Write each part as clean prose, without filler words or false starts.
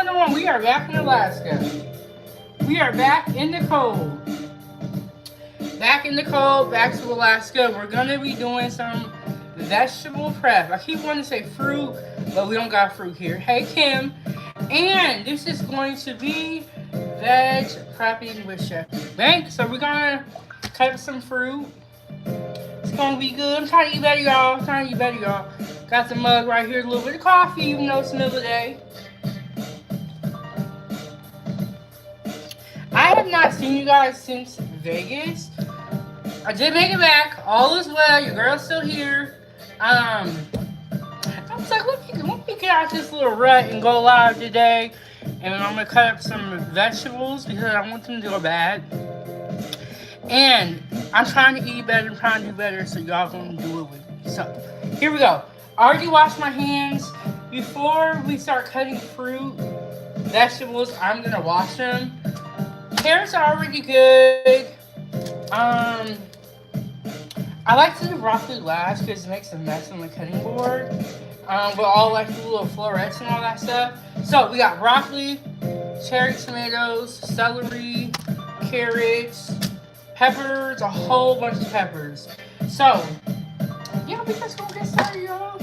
going on? We are back in Alaska. We are back in the cold. Back in the cold, back to Alaska. We're going to be doing some vegetable prep. I keep wanting to say fruit, but we don't got fruit here. Hey, Kim. And this is going to be veg prepping with Chef Bank. So we're going to cut up some fruit. It's going to be good. I'm trying to eat better, y'all. Got the mug right here, a little bit of coffee, even though it's the middle of the day. I have not seen you guys since Vegas. I did make it back. All is well. Your girl's still here. I was like, let me get out this little rut and go live today. And I'm going to cut up some vegetables because I want them to go bad. And I'm trying to eat better. I'm trying to do better, so y'all going to do it with me. So, here we go. I already washed my hands. Before we start cutting fruit, vegetables, I'm going to wash them. Carrots are already good. I like to do broccoli last because it makes a mess on the cutting board. With all like the little florets and all that stuff. So we got broccoli, cherry tomatoes, celery, carrots, peppers, a whole bunch of peppers. So, yeah, we just gonna get started, y'all.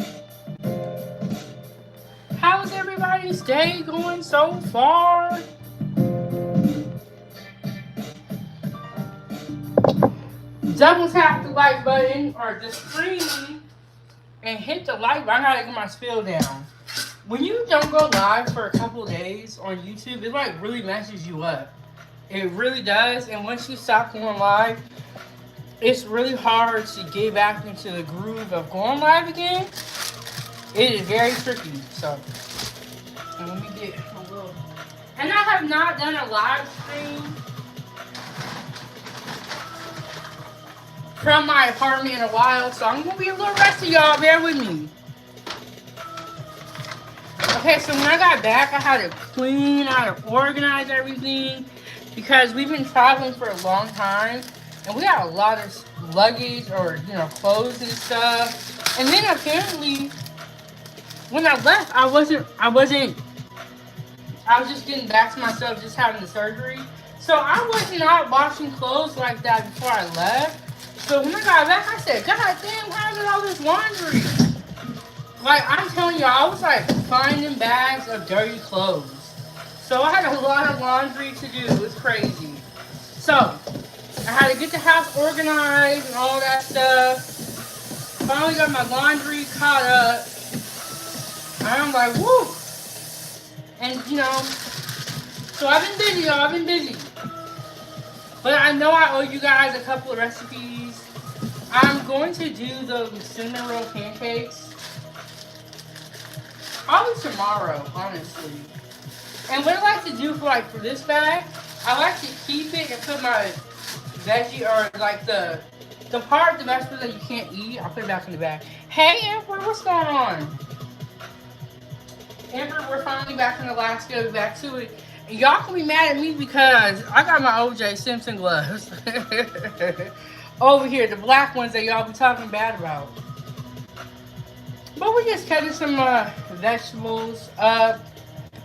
How's everybody's day going so far? Double tap the like button or the screen and hit the like button. I gotta get my spill down. When you don't go live for a couple of days on YouTube, it like really messes you up. It really does. And once you stop going live, it's really hard to get back into the groove of going live again. It is very tricky. So, let me get a little. And I have not done a live stream from my apartment in a while, so I'm gonna be a little rusty, y'all. Bear with me. Okay, so when I got back, I had to clean, I had to organize everything because we've been traveling for a long time, and we had a lot of luggage or clothes and stuff. And then apparently, when I left, I was just getting back to myself, just having the surgery. So I was not washing clothes like that before I left. So when I got back, I said, God damn, how is all this laundry? Like, I'm telling you, I was like finding bags of dirty clothes. So I had a lot of laundry to do. It was crazy. So I had to get the house organized and all that stuff. Finally got my laundry caught up. And I'm like, woo. And so I've been busy, y'all. I've been busy. But I know I owe you guys a couple of recipes. I'm going to do the cinnamon roll pancakes probably tomorrow, honestly. And what I like to do for this bag, I like to keep it and put my veggie or like the part of the vegetable that you can't eat. I'll put it back in the bag. Hey, Amber, what's going on? Amber, we're finally back in Alaska. Back to it. Y'all can be mad at me because I got my OJ Simpson gloves over here, the black ones that y'all be talking bad about. But we're just cutting some vegetables up.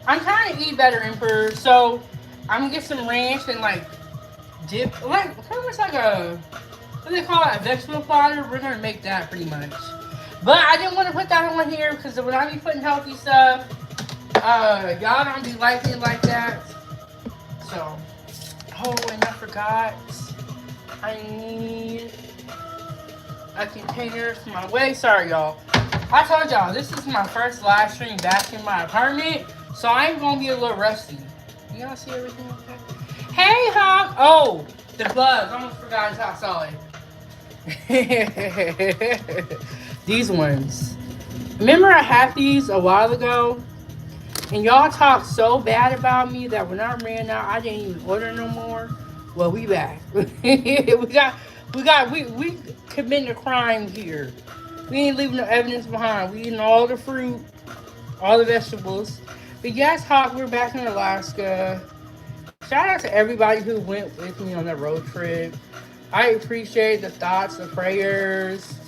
I'm trying to eat better, Emperor, so I'm gonna get some ranch and like dip, like pretty much like what do they call it, a vegetable platter. We're gonna make that pretty much. But I didn't want to put that on here because when I be putting healthy stuff, y'all don't be liking it like that. So, oh, and I forgot. I need a container for my way. Sorry, y'all. I told y'all, this is my first live stream back in my apartment, so I'm going to be a little rusty. Y'all see everything okay? Hey, Hawk. Oh, the gloves. I almost forgot how solid. These ones. Remember I had these a while ago? And y'all talked so bad about me that when I ran out, I didn't even order no more. Well, we back. we committing a crime here. We ain't leaving no evidence behind. We eating all the fruit, all the vegetables. But yes, Hawk, we're back in Alaska. Shout out to everybody who went with me on that road trip. I appreciate the thoughts, the prayers.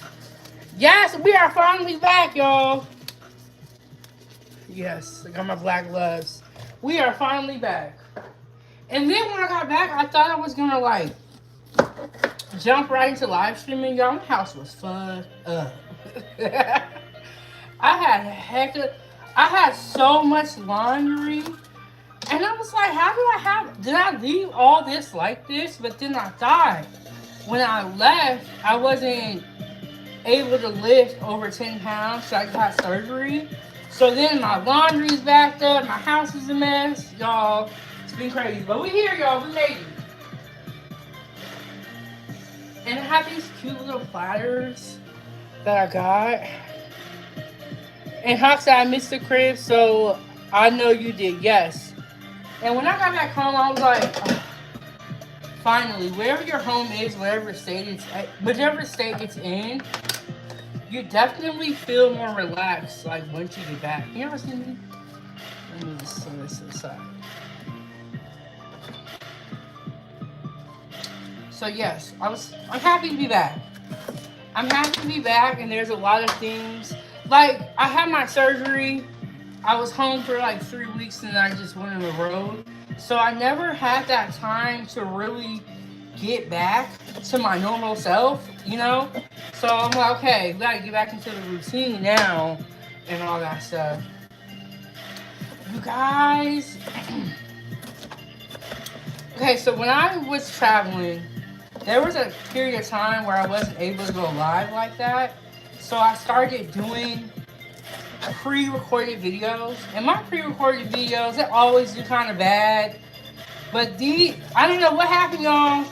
Yes, we are finally back, y'all. Yes, I got my black gloves. We are finally back. And then when I got back, I thought I was gonna like jump right into live streaming. Y'all, my house was fucked up. I had I had so much laundry. And I was like, did I leave all this like this? But then I thought, when I left, I wasn't able to lift over 10 pounds, so I got surgery. So then my laundry's backed up, my house is a mess. Y'all, it's been crazy. But we here, y'all, we made it. And I have these cute little platters that I got. And Hawk said I missed the crib, so I know you did, yes. And when I got back home, I was like, oh, finally, wherever your home is, whatever state it's in, you definitely feel more relaxed, like, once you get back. You ever see me? Let me just set this aside. So yes, I'm happy to be back. I'm happy to be back, and there's a lot of things. Like, I had my surgery. I was home for like 3 weeks, and then I just went on the road. So I never had that time to really get back to my normal self, you know? So I'm like, okay, we gotta get back into the routine now and all that stuff. You guys. Okay, so when I was traveling, there was a period of time where I wasn't able to go live like that. So I started doing pre-recorded videos. And my pre-recorded videos, they always do kind of bad. But I don't know what happened, y'all.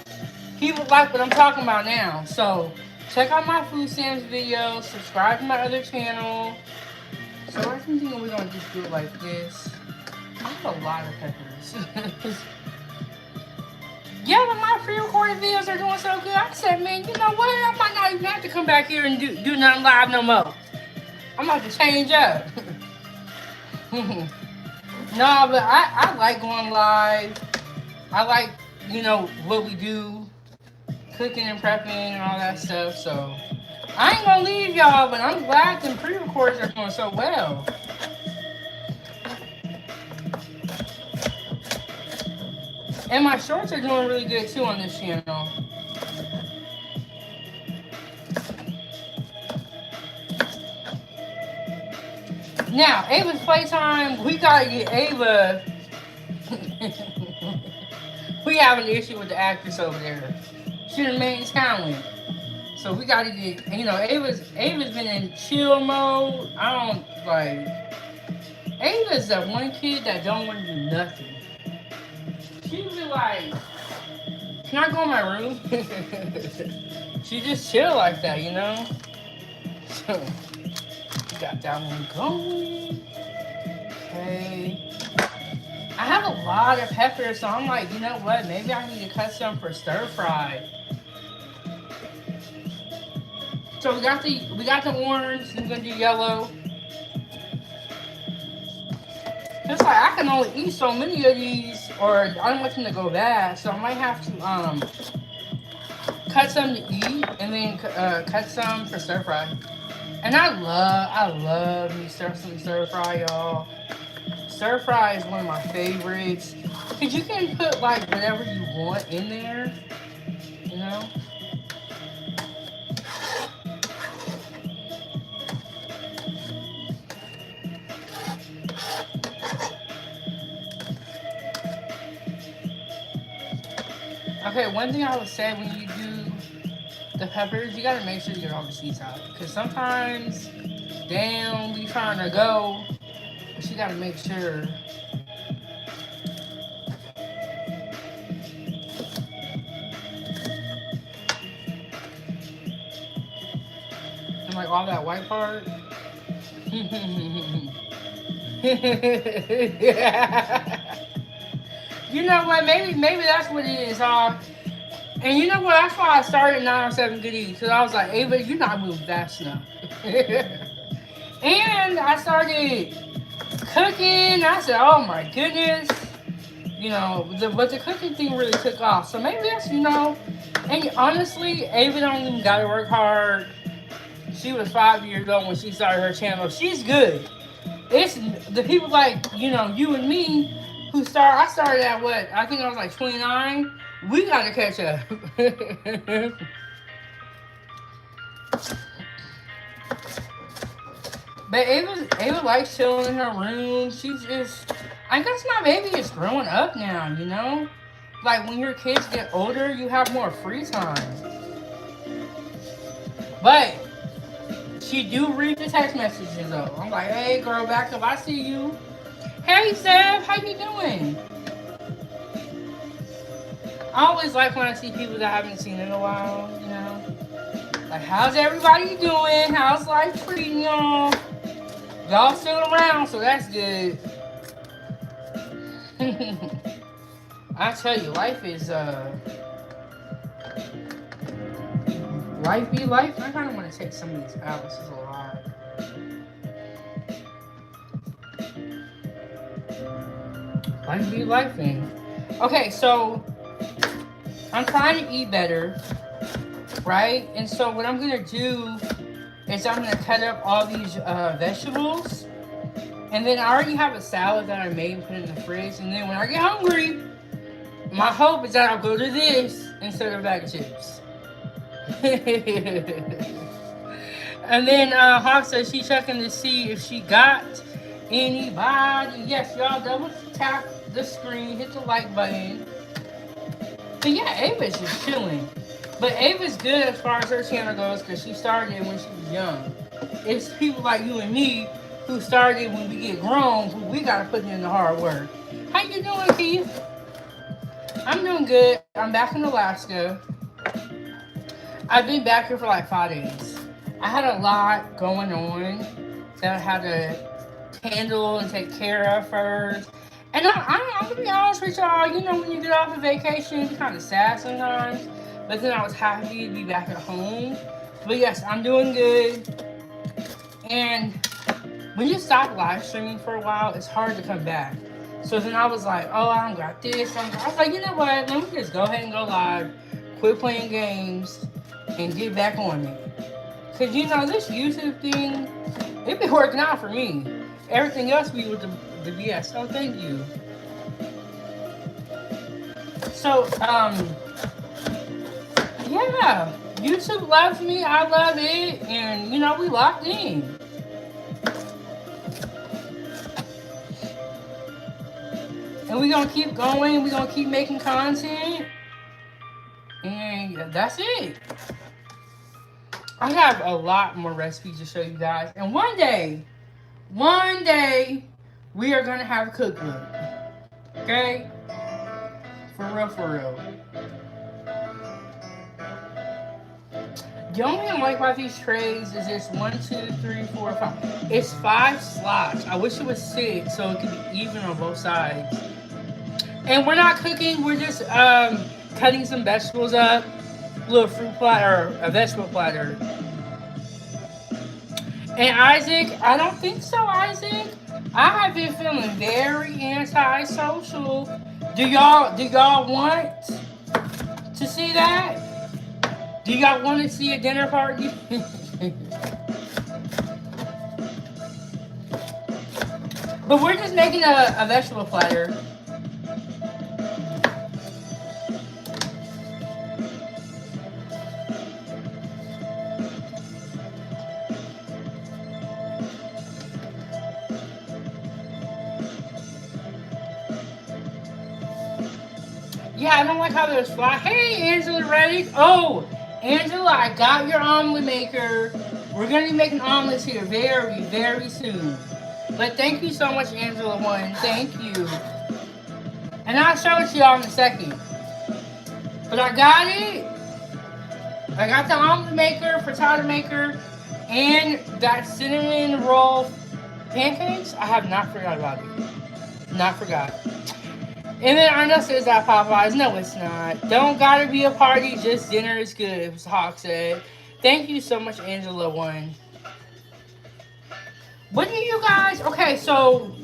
People like what I'm talking about now. So check out my food stamps videos. Subscribe to my other channel. So I think we're going to just do it like this. I have a lot of peppers. Yeah, but my pre-recorded videos are doing so good. I said, man, you know what? I might not even have to come back here and do nothing live no more. I'm about to change up. No, but I like going live. I like, you know, what we do. Cooking and prepping and all that stuff. So, I ain't gonna leave y'all, but I'm glad the pre-records are going so well. And my shorts are doing really good too on this channel. Now, Ava's playtime, we gotta get Ava. We have an issue with the actress over there. She the main talent. So we gotta get, you know, Ava's been in chill mode. Ava's that one kid that don't want to do nothing. She be like, can I go in my room? She just chill like that, you know? So, got that one going. Okay. I have a lot of peppers, so I'm like, you know what? Maybe I need to cut some for stir fry. So we got the orange. I'm gonna do yellow. It's like I can only eat so many of these, or I don't want them to go bad. So I might have to cut some to eat, and then cut some for stir fry. And I love me some stir fry, y'all. Stir fry is one of my favorites. Cause you can put like whatever you want in there, you know. Okay, one thing I would say when you do the peppers, you gotta make sure you get all the seeds out. Cause sometimes they don't be trying to go, but you gotta make sure. And like all that white part. You know what? Maybe that's what it is, huh? And you know what? That's why I started 907 Good Eats. Because I was like, Ava, you're not moving fast enough. And I started cooking. I said, oh my goodness. You know, but the cooking thing really took off. So maybe that's, you know. And honestly, Ava don't even got to work hard. She was 5 years old when she started her channel. She's good. It's the people like, you know, you and me I started at what? I think I was like 29. We gotta catch up. But Ava likes chilling in her room. She's just, I guess my baby is growing up now, you know? Like when your kids get older, you have more free time. But she do read the text messages though. I'm like, hey girl, back up, I see you. Hey Seb, how you doing? I always like when I see people that I haven't seen in a while, you know? Like, how's everybody doing? How's life treating y'all? Y'all still around, so that's good. I tell you, life is, life be life. I kind of want to take some of these out. This is a lot. Life be life, man. Okay, so I'm trying to eat better, right? And so what I'm gonna do is I'm gonna cut up all these vegetables, and then I already have a salad that I made and put in the fridge. And then when I get hungry, my hope is that I'll go to this instead of bag of chips. And then Hawk says she's checking to see if she got anybody. Yes, y'all double tap the screen, hit the like button. But yeah, Ava's just chilling. But Ava's good as far as her channel goes because she started it when she was young. It's people like you and me who started when we get grown, who we gotta put in the hard work. How you doing, Keith? I'm doing good. I'm back in Alaska. I've been back here for like 5 days. I had a lot going on that I had to handle and take care of first. And I'm gonna be honest with y'all, you know, when you get off of vacation, it's kind of sad sometimes. But then I was happy to be back at home. But yes, I'm doing good. And when you stop live streaming for a while, it's hard to come back. So then I was like, oh, I don't got this. I was like, you know what? Let me just go ahead and go live, quit playing games, and get back on it. Because, you know, this YouTube thing, it been working out for me. Everything else be with the BS. So thank you. So, yeah, YouTube loves me. I love it. And, you know, we locked in. And we're going to keep going. We're going to keep making content. And that's it. I have a lot more recipes to show you guys. And one day, we are going to have a cookbook. Okay? For real, for real. The only thing I like about these trays is this 1, 2, 3, 4, 5. It's 5 slots. I wish it was 6 so it could be even on both sides. And we're not cooking. We're just cutting some vegetables up. A little fruit platter, a vegetable platter. And Isaac, I don't think so, Isaac. I have been feeling very antisocial. Do y'all want to see that? Do y'all want to see a dinner party? But we're just making a vegetable platter. Yeah, I don't like how there's fly. Hey, Angela Reddick. Oh, Angela, I got your omelet maker. We're going to be making omelets here very, very soon. But thank you so much, Angela One. Thank you. And I'll show it to y'all in a second. But I got it. I got the omelet maker, frittata maker, and that cinnamon roll pancakes. I have not forgot about it. Not forgot. And then Arnold says that Popeyes. No, it's not. Don't gotta be a party, just dinner is good, as Hawk said. Thank you so much, Angela One. What do you guys... Okay, so...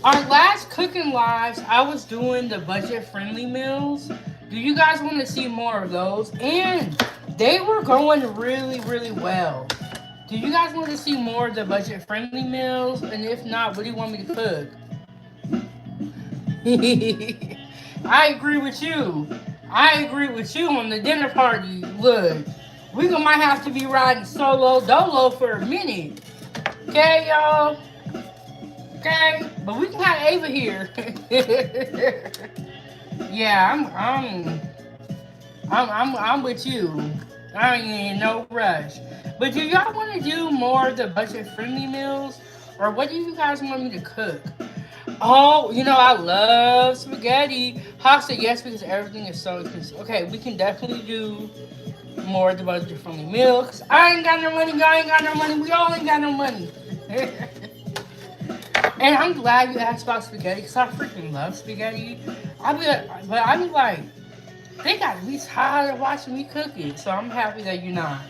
Our last cooking lives, I was doing the budget-friendly meals. Do you guys want to see more of those? And they were going really, really well. Do you guys want to see more of the budget-friendly meals? And if not, what do you want me to cook? I agree with you. I agree with you on the dinner party. Look, might have to be riding solo dolo for a minute. Okay, y'all. Okay, but we can have Ava here. Yeah, I'm with you. I ain't in no rush. But do y'all want to do more of the budget friendly meals, or what do you guys want me to cook? Oh, I love spaghetti. Hawk said yes because everything is so expensive. Okay, we can definitely do more of the budget friendly meal. Cause I ain't got no money. Y'all ain't got no money. We all ain't got no money. And I'm glad you asked about spaghetti because I freaking love spaghetti. I be like, they got to be tired of watching me cook it. So I'm happy that you're not.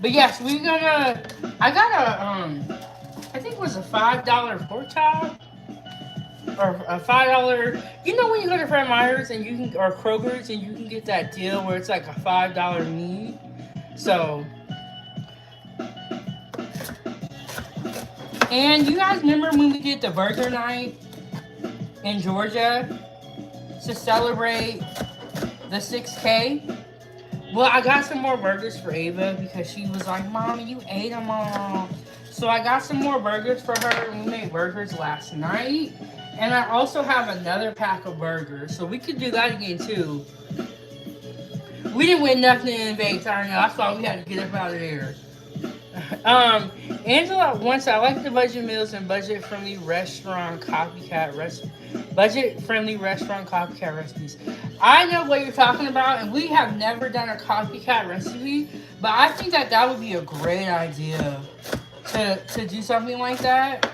But yes, I got I think it was a $5 pork chop. Or a $5. When you go to Fred Meyer's and or Kroger's and you can get that deal where it's like a $5 meat. So, and you guys remember when we did the burger night in Georgia to celebrate the 6K? Well, I got some more burgers for Ava because she was like, "Mommy, you ate them all." So I got some more burgers for her, and we made burgers last night. And I also have another pack of burgers, so we could do that again too. We didn't win nothing in Vegas. I know. I thought we had to get up out of there. Angela wants I like the budget meals and budget friendly restaurant copycat recipes. I know what you're talking about, and we have never done a copycat recipe, but I think that would be a great idea to do something like that.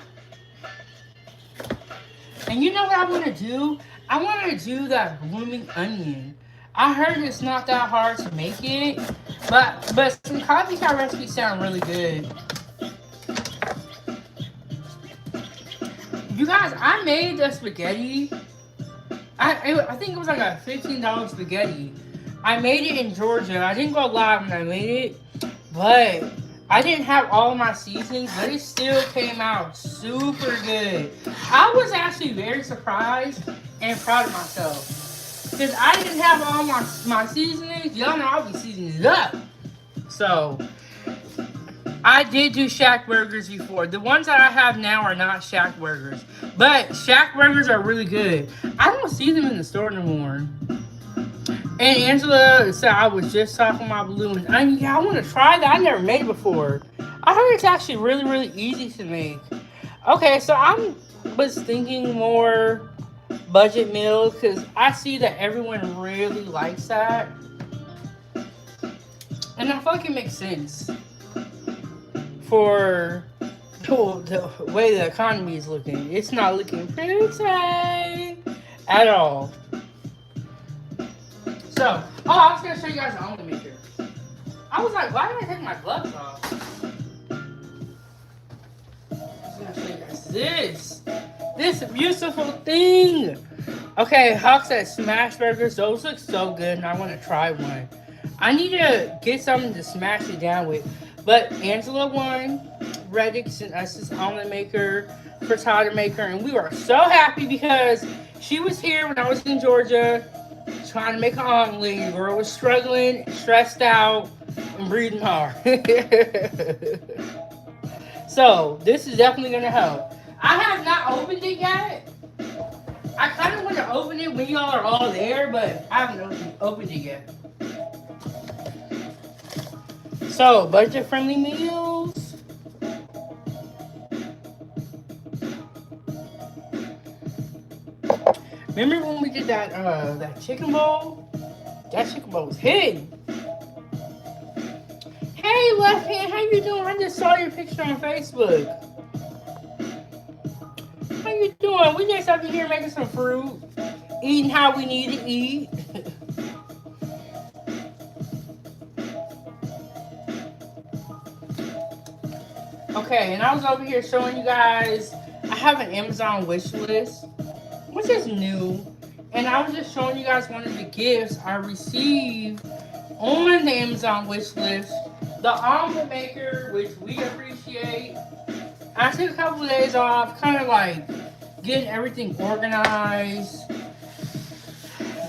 And you know what I want to do? I want to do that blooming onion. I heard it's not that hard to make it, but some copycat recipes sound really good. You guys, I made the spaghetti. I think it was like a $15 spaghetti. I made it in Georgia. I didn't go live when I made it, but I didn't have all my seasonings, but it still came out super good. I was actually very surprised and proud of myself. Because I didn't have all my seasonings. Y'all know I'll be seasoning it up. So, I did do Shack burgers before. The ones that I have now are not Shack burgers. But Shack burgers are really good. I don't see them in the store no more. And Angela said I was just talking about balloon. Yeah, I want to try that. I never made it before. I heard it's actually really, really easy to make. Okay, so I was thinking more budget meals because I see that everyone really likes that. And I feel like it makes sense for the way the economy is looking. It's not looking pretty at all. So, I was going to show you guys the omelet maker. I was like, why did I take my gloves off? I was going to show you guys this beautiful thing. Okay, Hawk said smash burgers. Those look so good, and I want to try one. I need to get something to smash it down with. But Angela won. Reddick sent us this omelet maker, frittata maker, and we were so happy because she was here when I was in Georgia trying to make an omelet. The girl was struggling, stressed out, and breathing hard. So, this is definitely going to help. I have not opened it yet. I kind of want to open it when y'all are all there, but I haven't opened it yet. So, budget-friendly meals. Remember when we did that chicken bowl? That chicken bowl was hidden. Hey, Left Hand, how you doing? I just saw your picture on Facebook. How you doing? We just up here making some fruit, eating how we need to eat. Okay, and I was over here showing you guys, I have an Amazon wish list, which is new. And I was just showing you guys one of the gifts I received on the Amazon wish list. The omelet maker, which we appreciate. I took a couple of days off, kind of like getting everything organized.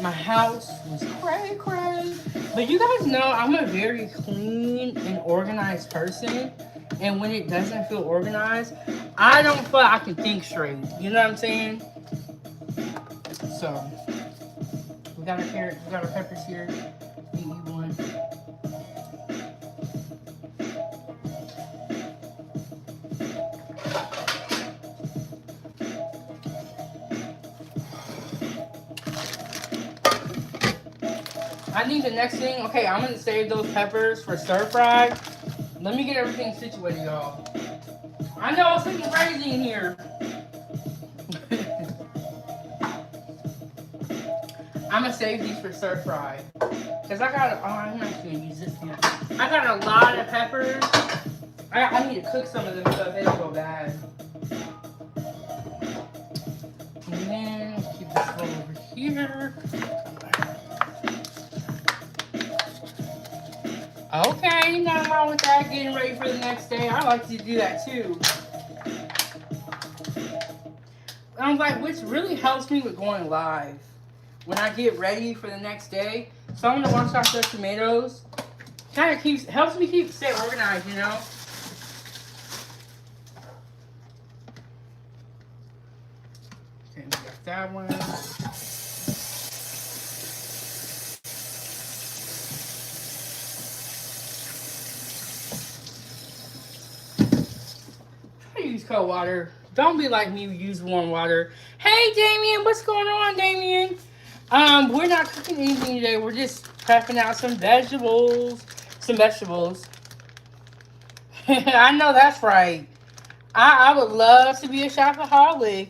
My house was cray cray. But you guys know I'm a very clean and organized person. And when it doesn't feel organized, I don't feel like I can think straight. You know what I'm saying? So, we got our carrots, we got our peppers here. We eat one. I think the next thing, okay, I'm gonna save those peppers for stir fry. Let me get everything situated, y'all. I know it's looking crazy in here. I'm gonna save these for stir fry. Cause I got, I'm not gonna use this one. I got a lot of peppers. I need to cook some of them so they don't go bad. And then let's keep this one over here. Okay, nothing wrong with that. Getting ready for the next day. I like to do that too. I'm like, which really helps me with going live. When I get ready for the next day, so I'm gonna wash off the tomatoes. Kind of helps me stay organized, you know. Okay, we got that one. I use cold water. Don't be like me, use warm water. Hey, Damien, what's going on, Damien? We're not cooking anything today. We're just prepping out some vegetables. I know that's right. I would love to be a shopaholic.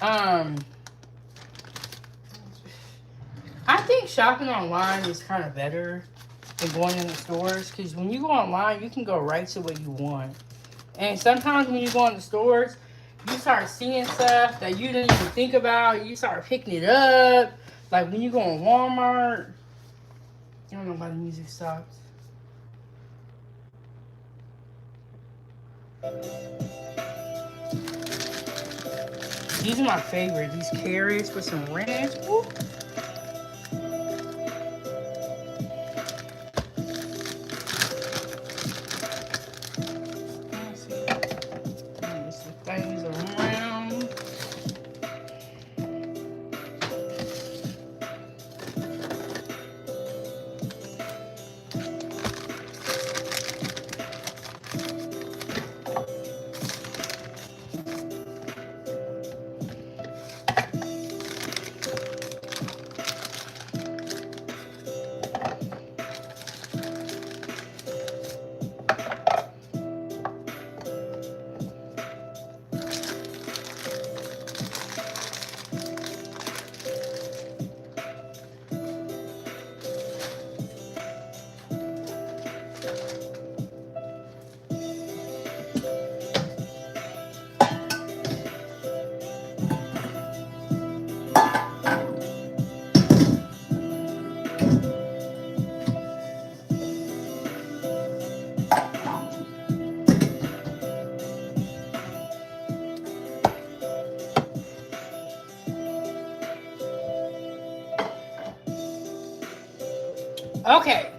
Um, I think shopping online is kind of better than going in the stores because when you go online, you can go right to what you want. And sometimes when you go in the stores, you start seeing stuff that you didn't even think about. You start picking it up. Like when you go in Walmart. I don't know why the music stopped. These are my favorite. These carrots with some ranch. Ooh. Things around. Okay.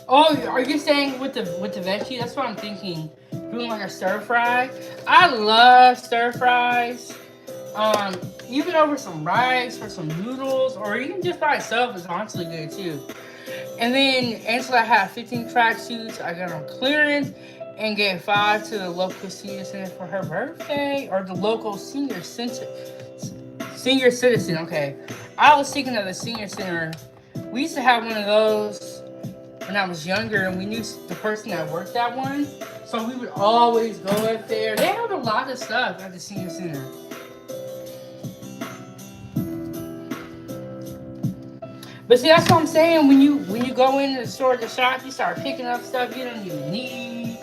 Oh, are you saying with the veggie? That's what I'm thinking. Doing like a stir fry. I love stir fries. Even over some rice or some noodles, or even just by itself is honestly good too. And then Angela had 15 tracksuits. I got on clearance and gave 5 to the local senior center for her birthday, or the local senior citizen. Okay, I was thinking of the senior center. We used to have one of those when I was younger, and we knew the person that worked that one, so we would always go up there. They have a lot of stuff at the senior center. But see, that's what I'm saying. When you go into the store to shop, you start picking up stuff you don't even need.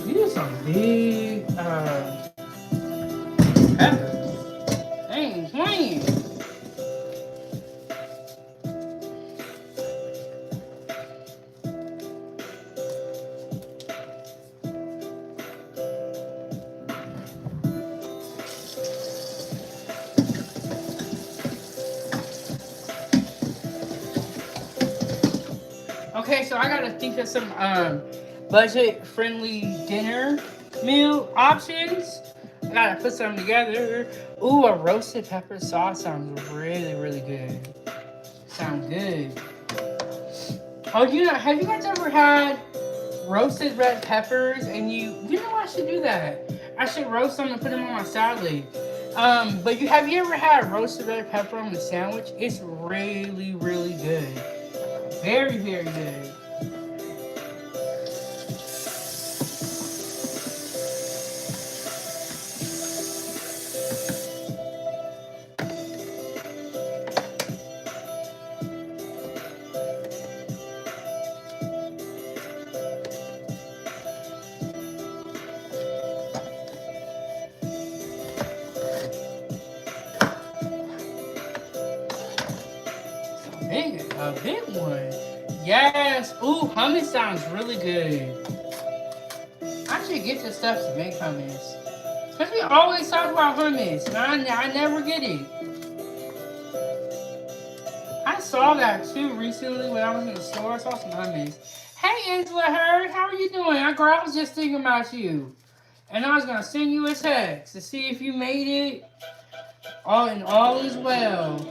These are some big peppers. Okay, so I gotta think of some budget-friendly dinner meal options. I gotta put some together. Ooh, a roasted pepper sauce sounds really, really good. Sounds good. Oh, have you guys ever had roasted red peppers? And I should do that. I should roast them and put them on my salad. But have you ever had roasted red pepper on the sandwich? It's really, really good. Very, very good. A big one. Yes. Ooh, hummus sounds really good. I should get the stuff to make hummus. Because we always talk about hummus, and I never get it. I saw that too recently when I was in the store. I saw some hummus. Hey, Angela Hurd, how are you doing? Girl, I was just thinking about you. And I was going to send you a text to see if you made it. All is well.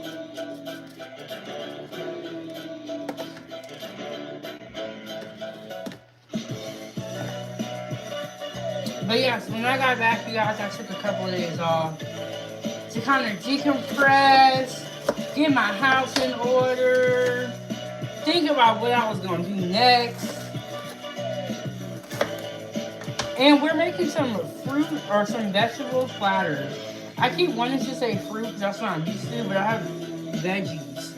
But yes, when I got back, you guys, I took a couple of days off to kind of decompress, get my house in order, think about what I was going to do next. And we're making some fruit or some vegetable platters. I keep wanting to say fruit because that's what I'm used to, but I have veggies.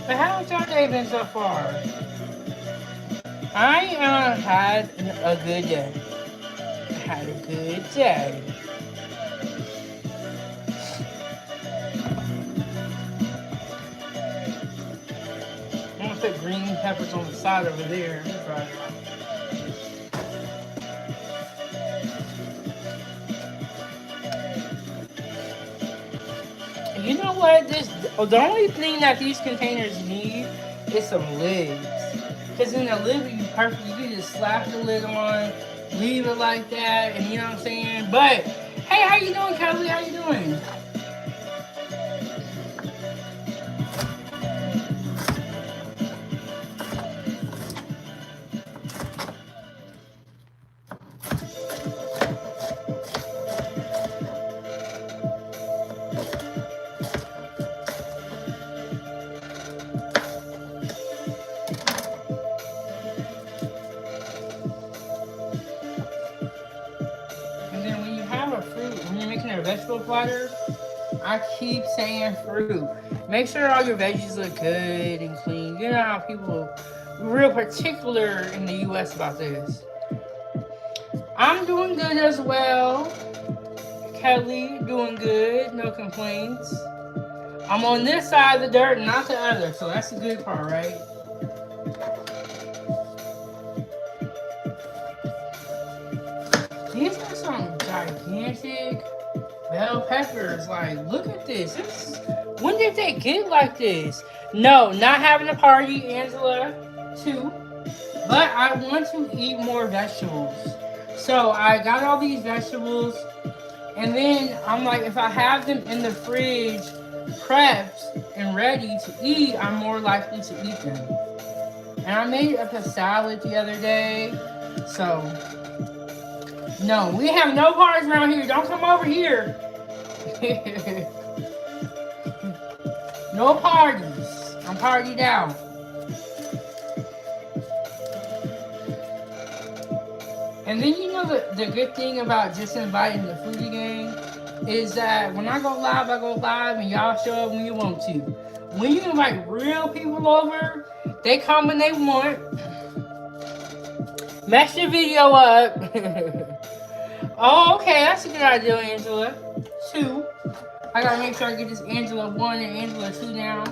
But how's your day been so far? I had a good day. Had a good day. I'm gonna put green peppers on the side over there. You know what? The only thing that these containers need is some lids. Because in the lid would be perfect. You can just slap the lid on, leave it like that, and you know what I'm saying? But, hey, how you doing, Kelly? How you doing? When you're making a vegetable platter, I keep saying fruit. Make sure all your veggies look good and clean. You know how people are real particular in the US about this. I'm doing good as well. Kelly doing good, no complaints. I'm on this side of the dirt, not the other, so that's the good part, right? These are some gigantic bell peppers. Like, look at this. When did they get like this? No, not having a party, Angela, too. But I want to eat more vegetables. So I got all these vegetables. And then I'm like, if I have them in the fridge prepped and ready to eat, I'm more likely to eat them. And I made up a salad the other day. So No, we have no parties around here. Don't come over here. No parties. I'm partied out. And then you know the good thing about just inviting the foodie gang is that when I go live and y'all show up when you want to. When you invite real people over, they come when they want. Mess your video up. Oh, okay, that's a good idea, Angela. 2. I gotta make sure I get this Angela 1 and Angela 2 now.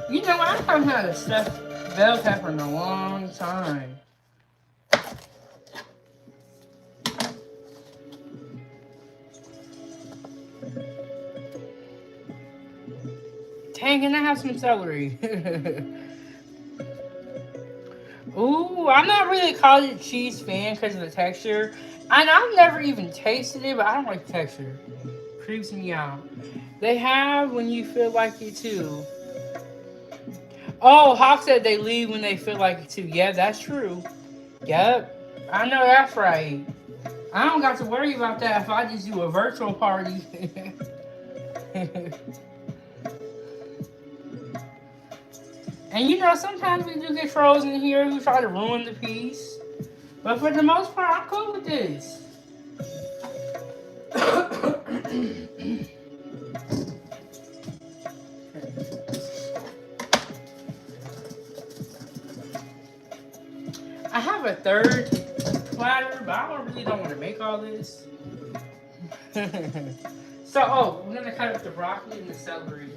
You know, I haven't had a stuffed bell pepper in a long time. Dang, can I have some celery? Ooh, I'm not really a cottage cheese fan because of the texture. And I've never even tasted it, but I don't like the texture. Creeps me out. They have when you feel like it too. Oh, Hawk said they leave when they feel like it too. Yeah, that's true. Yep. I know that's right. I don't got to worry about that if I just do a virtual party. And you know, sometimes we do get trolls in here who try to ruin the piece. But for the most part, I'm cool with this. I have a third platter, but I really don't want to make all this. So, oh, we're gonna cut up the broccoli and the celery.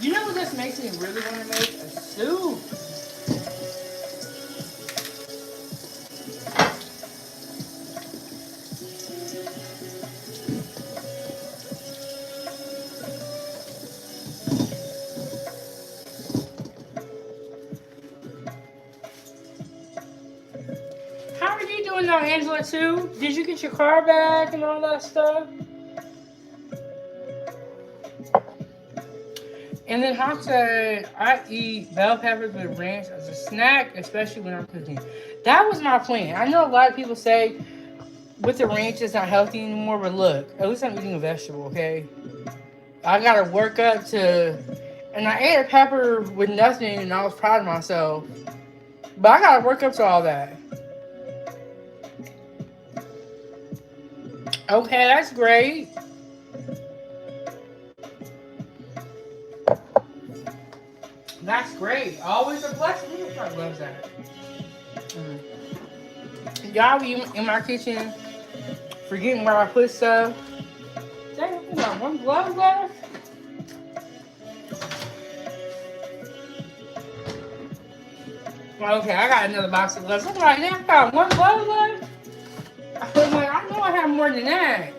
You know what this makes me really want to make? A soup. How are you doing though, Angela, too? Did you get your car back and all that stuff? And then Hawk said, I eat bell peppers with ranch as a snack, especially when I'm cooking. That was my plan. I know a lot of people say with the ranch it's not healthy anymore, but look, at least I'm eating a vegetable, okay? I gotta work up to, and I ate a pepper with nothing and I was proud of myself. But I gotta work up to all that. Okay, that's great. That's great. Always a blessing. Everybody loves that. Y'all be in my kitchen forgetting where I put stuff. Dang, I got one glove left. Okay, I got another box of gloves. I'm like, damn, I got one glove left. I was like, I know I have more than that.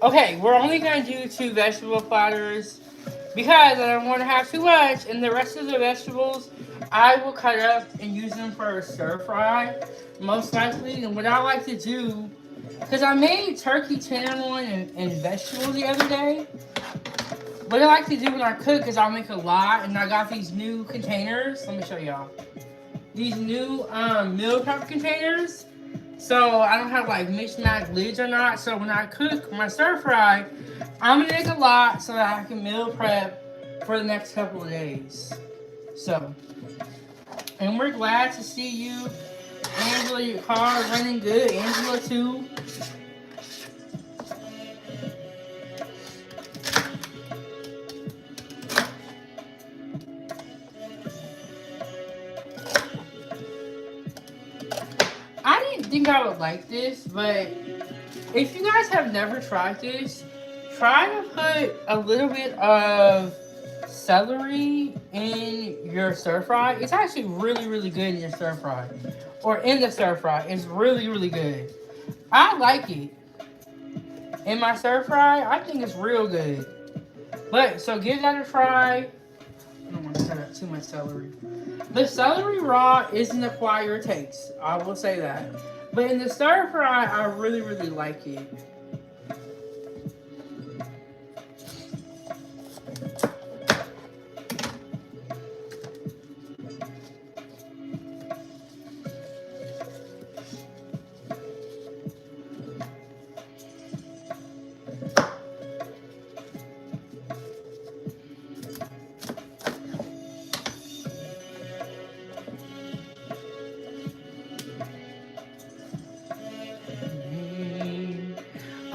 Okay, we're only going to do 2 vegetable platters because I don't want to have too much. And the rest of the vegetables, I will cut up and use them for a stir fry, most likely. And what I like to do, because I made turkey tenderloin and vegetables the other day. What I like to do when I cook is I'll make a lot. And I got these new containers. Let me show y'all. These new meal prep containers. So I don't have like mixed-match lids or not. So when I cook my stir fry, I'm gonna make a lot so that I can meal prep for the next couple of days. So, and we're glad to see you, Angela. Your car is running good. Angela too. think I would like this, but if you guys have never tried this, try to put a little bit of celery in your stir fry. It's actually really, really good in your stir fry. Or in the stir fry. It's really, really good. I like it. In my stir fry, I think it's real good. But, so give that a try. I don't want to cut out too much celery. The celery raw isn't a acquired taste. I will say that. But in the stir fry, I really, really like it.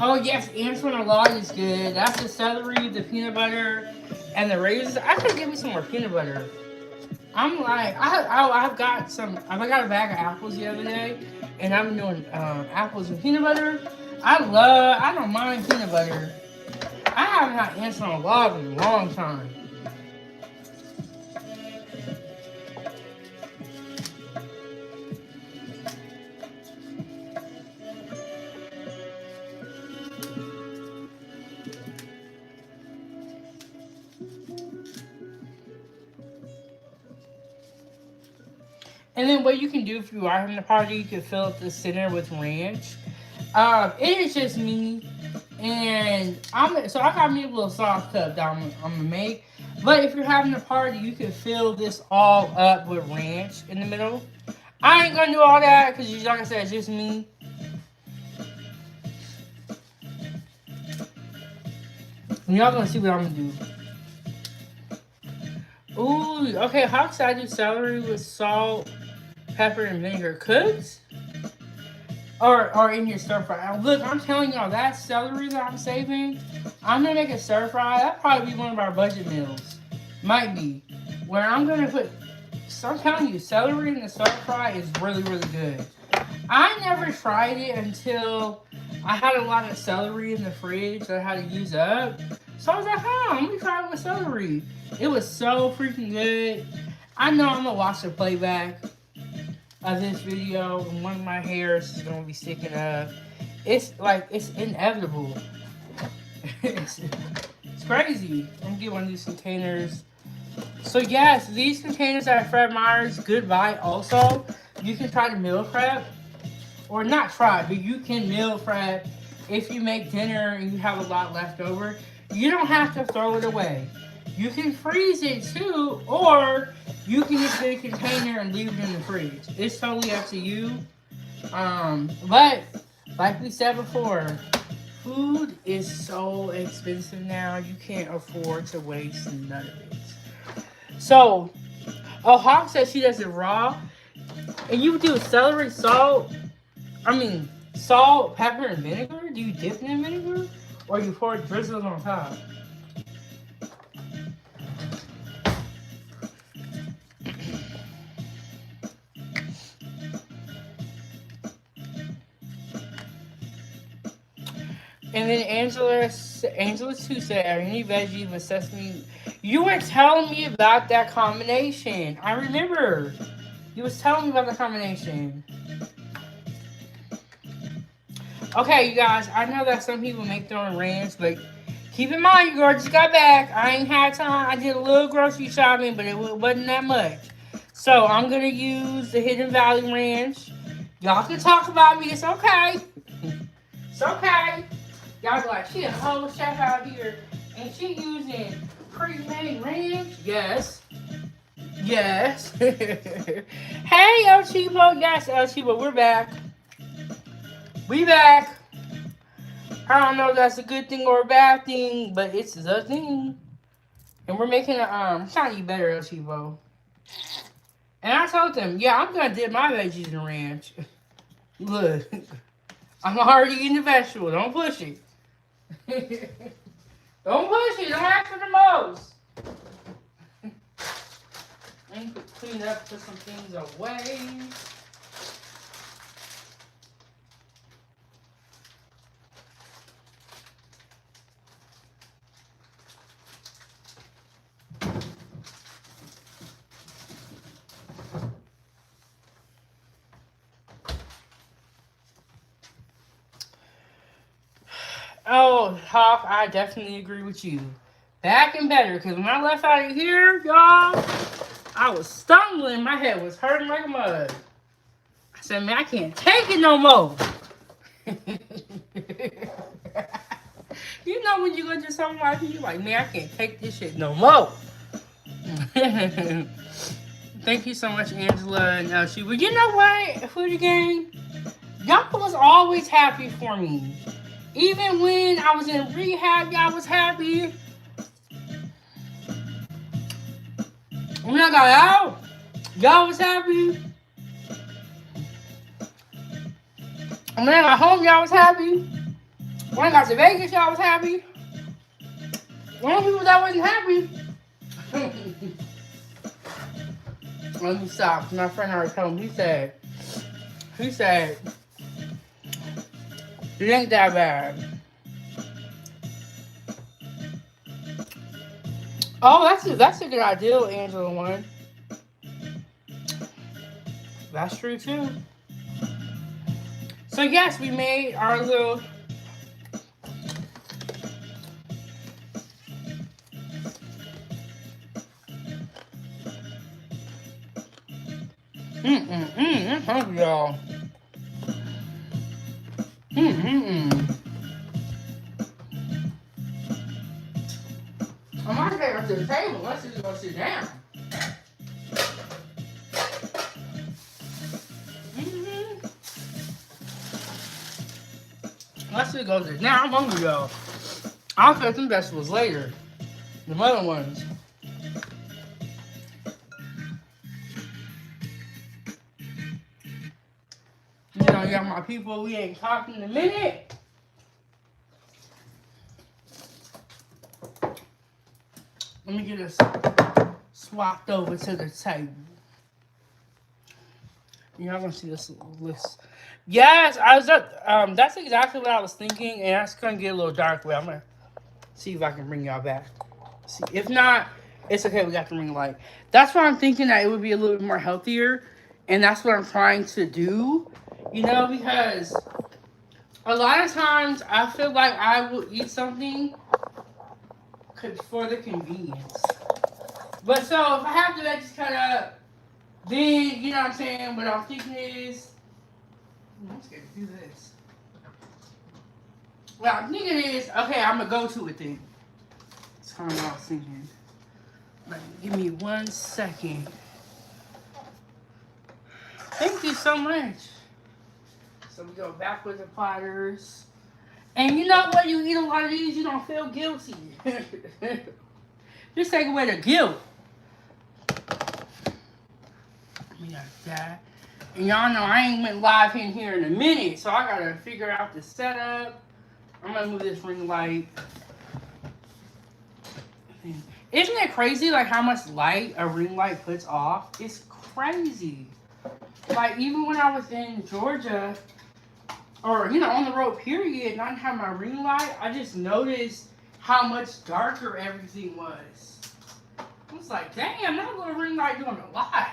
Oh yes, Antoine Law is good. That's the celery, the peanut butter, and the raisins. I could give me some more peanut butter. I'm like, I've got some. I got a bag of apples the other day, and I'm doing apples and peanut butter. I don't mind peanut butter. I haven't had Antoine Law in a long time. And then what you can do if you are having a party, you can fill up the center with ranch. It is just me, and I got me a little sauce cup that I'm gonna make. But if you're having a party, you can fill this all up with ranch in the middle. I ain't gonna do all that because, like I said, it's just me. And y'all gonna see what I'm gonna do. Ooh, okay. How should I do celery with salt, pepper, and vinegar? Cooked? Or in your stir fry. Look, I'm telling y'all, that celery that I'm saving, I'm gonna make a stir fry. That'll probably be one of our budget meals. Might be. Where I'm gonna put, so I'm telling you, celery in the stir fry is really, really good. I never tried it until I had a lot of celery in the fridge that I had to use up. So I was like, let me try it with celery. It was so freaking good. I know I'm gonna watch the playback of this video, and one of my hairs is gonna be sticking up. It's like, it's inevitable. it's crazy. I'm gonna get one of these containers. So yes, these containers at Fred Meyer's, good buy also. You can try to meal prep, or not try, but you can meal prep if you make dinner and you have a lot left over. You don't have to throw it away. You can freeze it too, or you can just get a container and leave it in the fridge. It's totally up to you. But like we said before, food is so expensive now. You can't afford to waste none of it. So, Hawk says she does it raw, and you do celery, salt, pepper, and vinegar. Do you dip it in vinegar, or you pour drizzles on top? And then Angela 2 said, are any veggies with sesame? You were telling me about that combination. I remember. You was telling me about the combination. Okay, you guys, I know that some people make their own ranch, but keep in mind, your girl just got back. I ain't had time. I did a little grocery shopping, but it wasn't that much. So I'm going to use the Hidden Valley Ranch. Y'all can talk about me. It's okay. It's okay. Y'all be like, she a whole chef out here, and she using pre-made ranch? Yes. Yes. Hey, El Chivo. Yes, El Chivo, we're back. We back. I don't know if that's a good thing or a bad thing, but it's the thing. And we're making a, trying to eat better, El Chivo. And I told them, yeah, I'm going to dip my veggies in ranch. Look. I'm already eating the vegetable. Don't push it. Don't push it. Don't ask for the most. I need to clean up, put some things away. Oh, Hawk, I definitely agree with you. Back and better, because when I left out of here, y'all, I was stumbling. My head was hurting like a mug. I said, man, I can't take it no more. You know when you go to something like you like, man, I can't take this shit no more. Thank you so much, Angela and Elsie. But you know what, Foodie Gang? Y'all was always happy for me. Even when I was in rehab, y'all was happy. When I got out, y'all was happy. When I got home, y'all was happy. When I got to Vegas, y'all was happy. One people that wasn't happy. Let me stop. My friend already told me. He said, it ain't that bad. Oh, that's a good idea, Angela one. That's true too. So yes, we made our little. I'm hungry, y'all. I'm not going up to the table. Let's just go sit down. Let's just go sit down. I'm hungry, y'all. I'll cut some vegetables later. The other ones. You know, y'all my people. We ain't talking in a minute. Let me get us swapped over to the table. Y'all gonna see this list. Yes, I was up. That's exactly what I was thinking, and that's gonna get a little dark. But I'm gonna see if I can bring y'all back. See, if not, it's okay. We got the ring light. That's why I'm thinking that it would be a little bit more healthier, and that's what I'm trying to do. You know, because a lot of times I feel like I will eat something for the convenience. But so if I have to veggies cut up, then you know what I'm saying. What I'm thinking is, I'm scared to do this. What I'm thinking is, okay, I'm gonna go to it then. That's kind of what I was thinking. Like, give me 1 second. Thank you so much. So we go back with the platters. And you know what? You eat a lot of these, you don't feel guilty. Just take away the guilt. We got that. And y'all know I ain't went live in here in a minute, so I gotta figure out the setup. I'm gonna move this ring light. Isn't it crazy like how much light a ring light puts off? It's crazy. Like even when I was in Georgia, or you know, on the road period, not have my ring light, I just noticed how much darker everything was. I was like, damn, that little ring light doing a lot.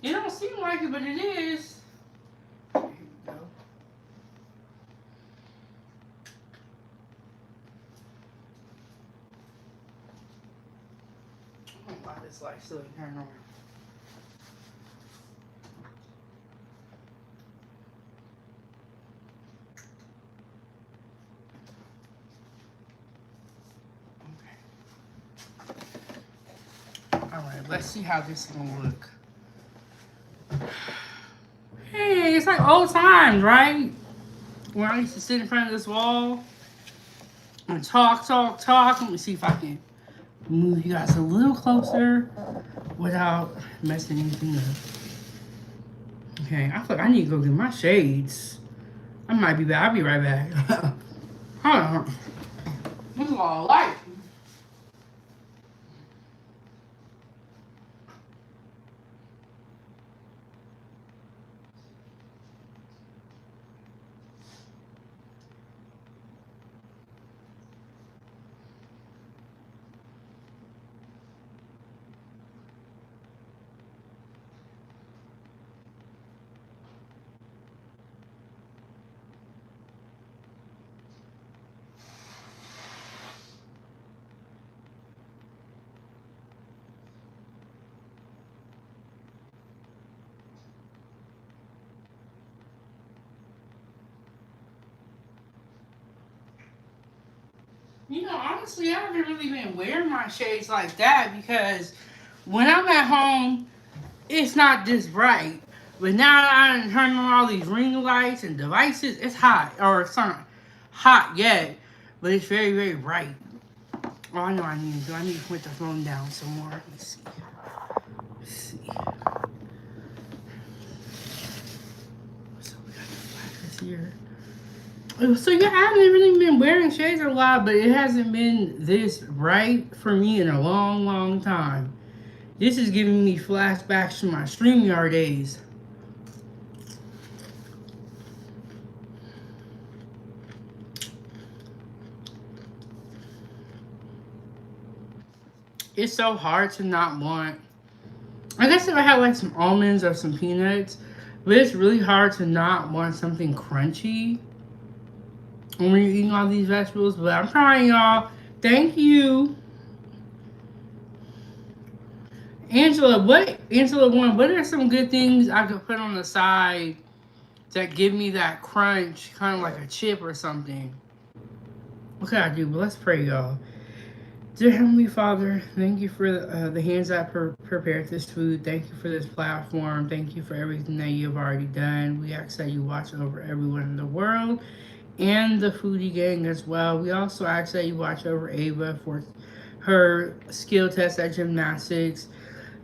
It don't seem like it, but it is. Here we go. I don't know why this light still ain't turning on. Alright, let's see how this is gonna look. Hey, it's like old times, right? When I used to sit in front of this wall and talk. Let me see if I can move you guys a little closer without messing anything up. Okay, I feel like I need to go get my shades. I might be back. I'll be right back. Hold on. This is all light. honestly, I haven't really been wearing my shades like that because when I'm at home, it's not this bright. But now that I done turned on all these ring lights and devices, it's hot. Or it's not hot yet, but it's very, very bright. Oh, I know I need to do. I need to put the phone down some more. Let's see. Let's see. So we got the flaggers here. So yeah, I haven't really been wearing shades a lot, but it hasn't been this bright for me in a long, long time. This is giving me flashbacks to my StreamYard days. It's so hard to not want. I guess if I had like some almonds or some peanuts, but it's really hard to not want something crunchy when you're eating all these vegetables. But I'm trying, y'all. Thank you. Angela, what are some good things I could put on the side that give me that crunch, kind of like a chip or something? What can I do? But let's pray, y'all. Dear Heavenly Father, thank you for the hands that prepared this food. Thank you for this platform. Thank you for everything that you've already done. We ask that you watch over everyone in the world and the foodie gang as well. We also ask that you watch over Ava for her skill test at gymnastics.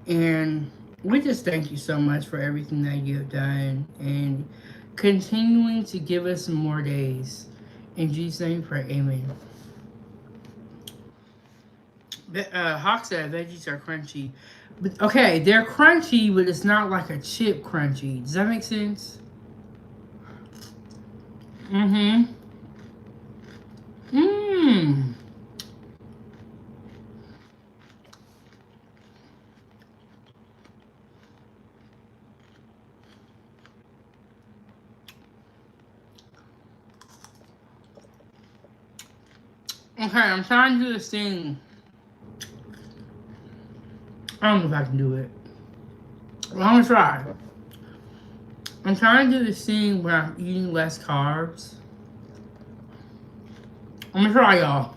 And we just thank you so much for everything that you've done and continuing to give us more days. In Jesus' name we pray, amen. Hawk said veggies are crunchy. But, okay, they're crunchy, but it's not like a chip crunchy. Does that make sense? Mm-hmm. Mmm. Okay, I'm trying to do this thing. I don't know if I can do it. Well, I'm gonna try. I'm trying to do this thing where I'm eating less carbs. I'm gonna try, y'all.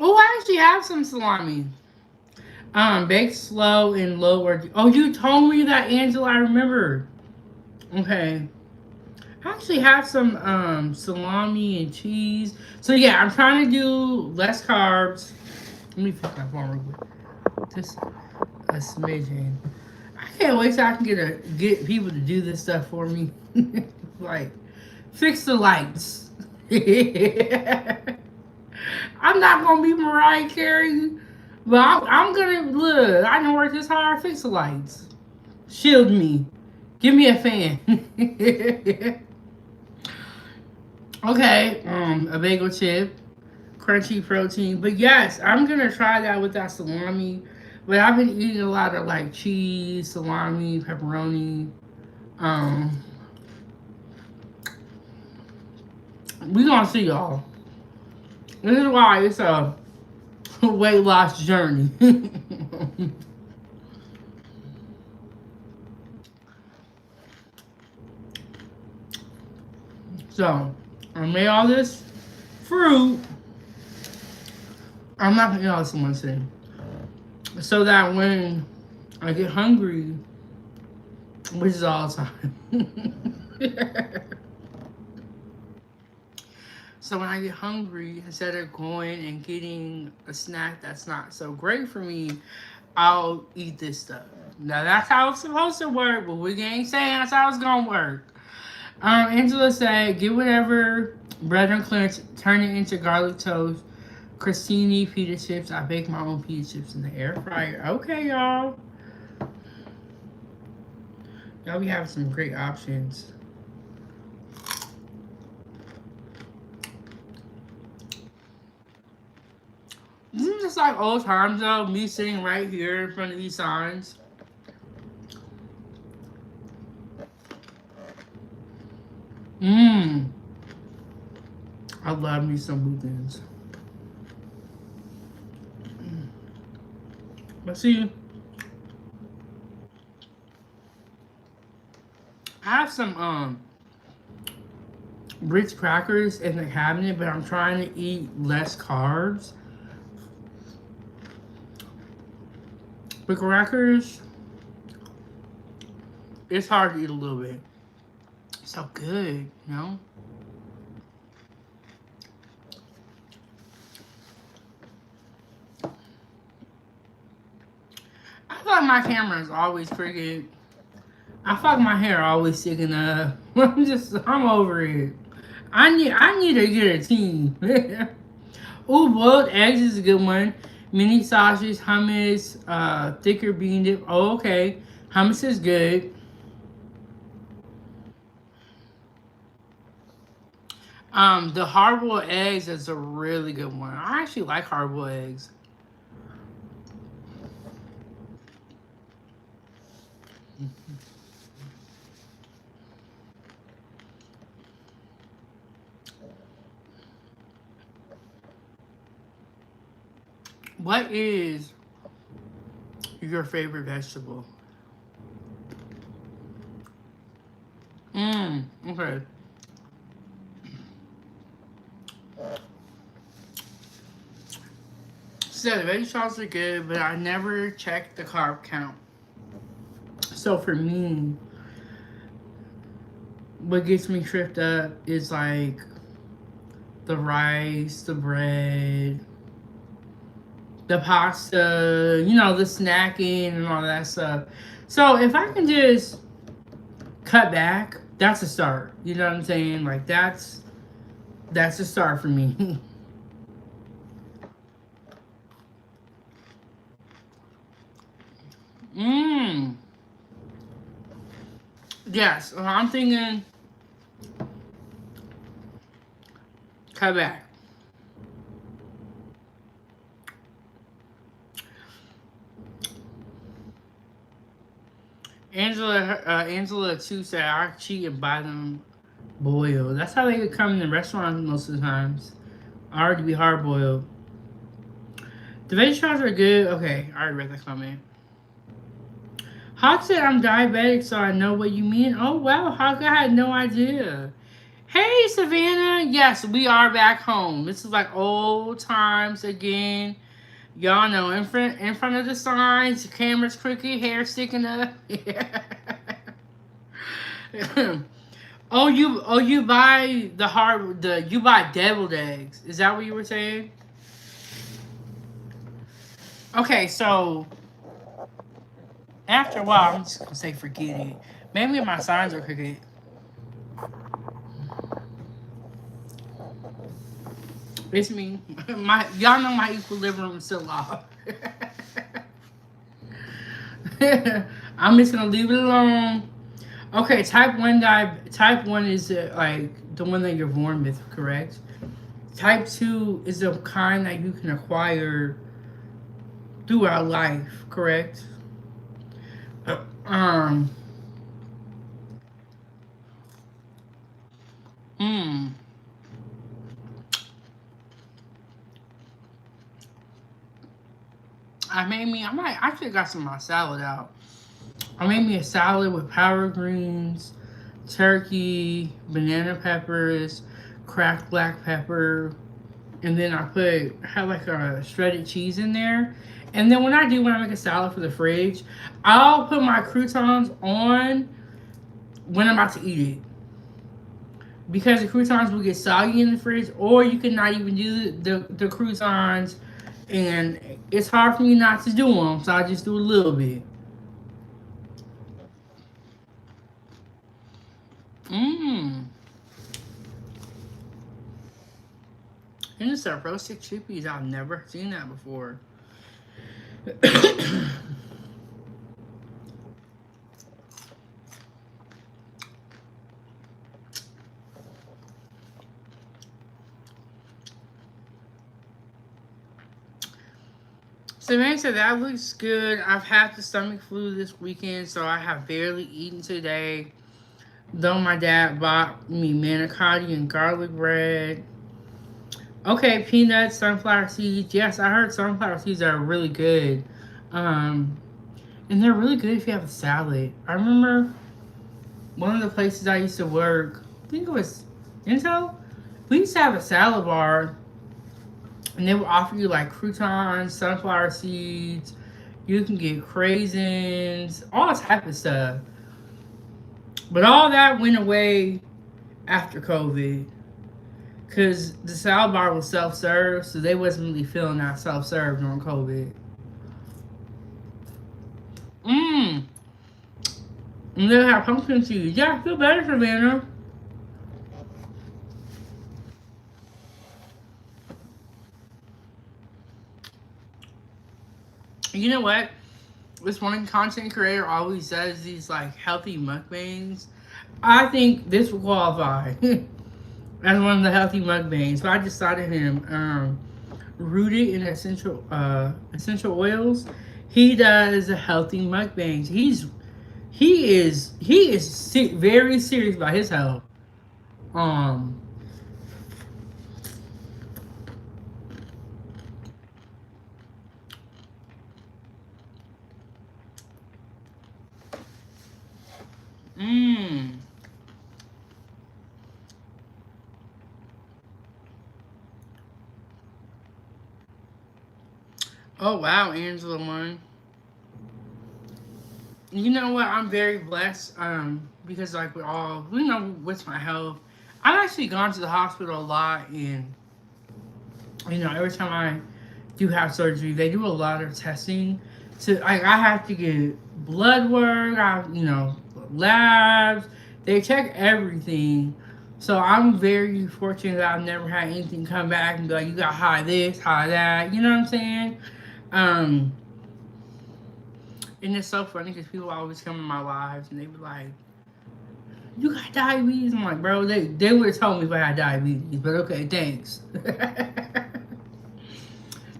Oh, I actually have some salami. Baked slow and low or oh, you told me that, Angela. I remember. Okay. I actually have some salami and cheese. So yeah, I'm trying to do less carbs. Let me fix my phone real quick. Just a smidgen. I can't wait till I can get people to do this stuff for me. Like, fix the lights. I'm not gonna be Mariah Carey, but I'm gonna look. I didn't work this hard. Fix the lights. Shield me. Give me a fan. Okay, a bagel chip, crunchy protein. But yes, I'm gonna try that with that salami. But I've been eating a lot of like cheese, salami, pepperoni. Um, we gonna see, y'all. This is why it's a weight loss journey. So, I made all this fruit. I'm not gonna eat all this in one sitting. So that when I get hungry, which is all the time. So when I get hungry, instead of going and getting a snack that's not so great for me, I'll eat this stuff. Now that's how it's supposed to work, but we ain't saying that's how it's gonna work. Angela said, get whatever bread and clearance, turn it into garlic toast. Crostini pita chips. I bake my own pita chips in the air fryer. Okay, y'all. Y'all be having some great options. This is just like old times though, me sitting right here in front of these signs. Mmm. I love me some boudins. But see, I have some Ritz crackers in the cabinet, but I'm trying to eat less carbs. But crackers, it's hard to eat a little bit. So good, you know? I feel like my camera is always crooked. I feel like my hair always sticking up. I'm over it. I need to get a team. Ooh, boiled eggs is a good one. Mini sausage, hummus, thicker bean dip. Oh, okay. Hummus is good. The hard boiled eggs is a really good one. I actually like hard boiled eggs. What is your favorite vegetable? Okay. So the vegetables are good, but I never check the carb count. So for me, what gets me tripped up is like the rice, the bread, the pasta, the snacking and all that stuff. So if I can just cut back, that's a start. You know what I'm saying? Like that's a start for me. Mmm. Yes, I'm thinking cut back. Angela too said I cheat and buy them boiled. That's how they could come in the restaurants most of the times. Already be hard boiled. The vegetables are good. Okay, I already read that comment. Hawk said I'm diabetic, so I know what you mean. Oh wow, Hawk, I had no idea. Hey Savannah, yes, we are back home. This is like old times again. Y'all know in front of the signs, the camera's crooked, hair sticking up. you buy you buy deviled eggs. Is that what you were saying? Okay, so after a while, I'm just gonna say forget it. Maybe my signs are crooked. It's me. Y'all know my equilibrium is still off. I'm just gonna leave it alone. Okay, type 1 is like the one that you're born with, correct? Type 2 is the kind that you can acquire throughout life, correct? Um. Hmm. I might actually got some of my salad out. I made me a salad with power greens, turkey, banana peppers, cracked black pepper, and then had like a shredded cheese in there. And then when I make a salad for the fridge, I'll put my croutons on when I'm about to eat it. Because the croutons will get soggy in the fridge, or you can not even do the croutons, and it's hard for me not to do them, so I just do a little bit. Mmm. And it's a roasted chickpeas. I've never seen that before. Savannah said that looks good. I've had the stomach flu this weekend, so I have barely eaten today. Though my dad bought me manicotti and garlic bread. Okay, peanuts, sunflower seeds. Yes, I heard sunflower seeds are really good. Um, and they're really good if you have a salad. I remember one of the places I used to work, I think it was And so we used to have a salad bar, and they would offer you like croutons, sunflower seeds. You can get craisins, all type of stuff. But all that went away after COVID because the salad bar was self serve, so they wasn't really feeling that self serve during COVID. Mmm. And they have pumpkin seeds. Yeah, I feel better, Savannah. You know what? This one content creator always does these like healthy mukbangs. I think this will qualify as one of the healthy mukbangs. So I just started him. Rooted in essential oils. He does healthy mukbangs. He is very serious about his health. Um. Mmm. Oh wow, Angela one. You know what? I'm very blessed. Because like we're all, with my health, I've actually gone to the hospital a lot, and every time I do have surgery, they do a lot of testing. So I have to get blood work. Labs. They check everything. So I'm very fortunate that I've never had anything come back and be like, you got high this, high that. You know what I'm saying? Um, and it's so funny because people always come in my lives and they be like, you got diabetes? I'm like, bro, they would have told me if I had diabetes, but okay, thanks.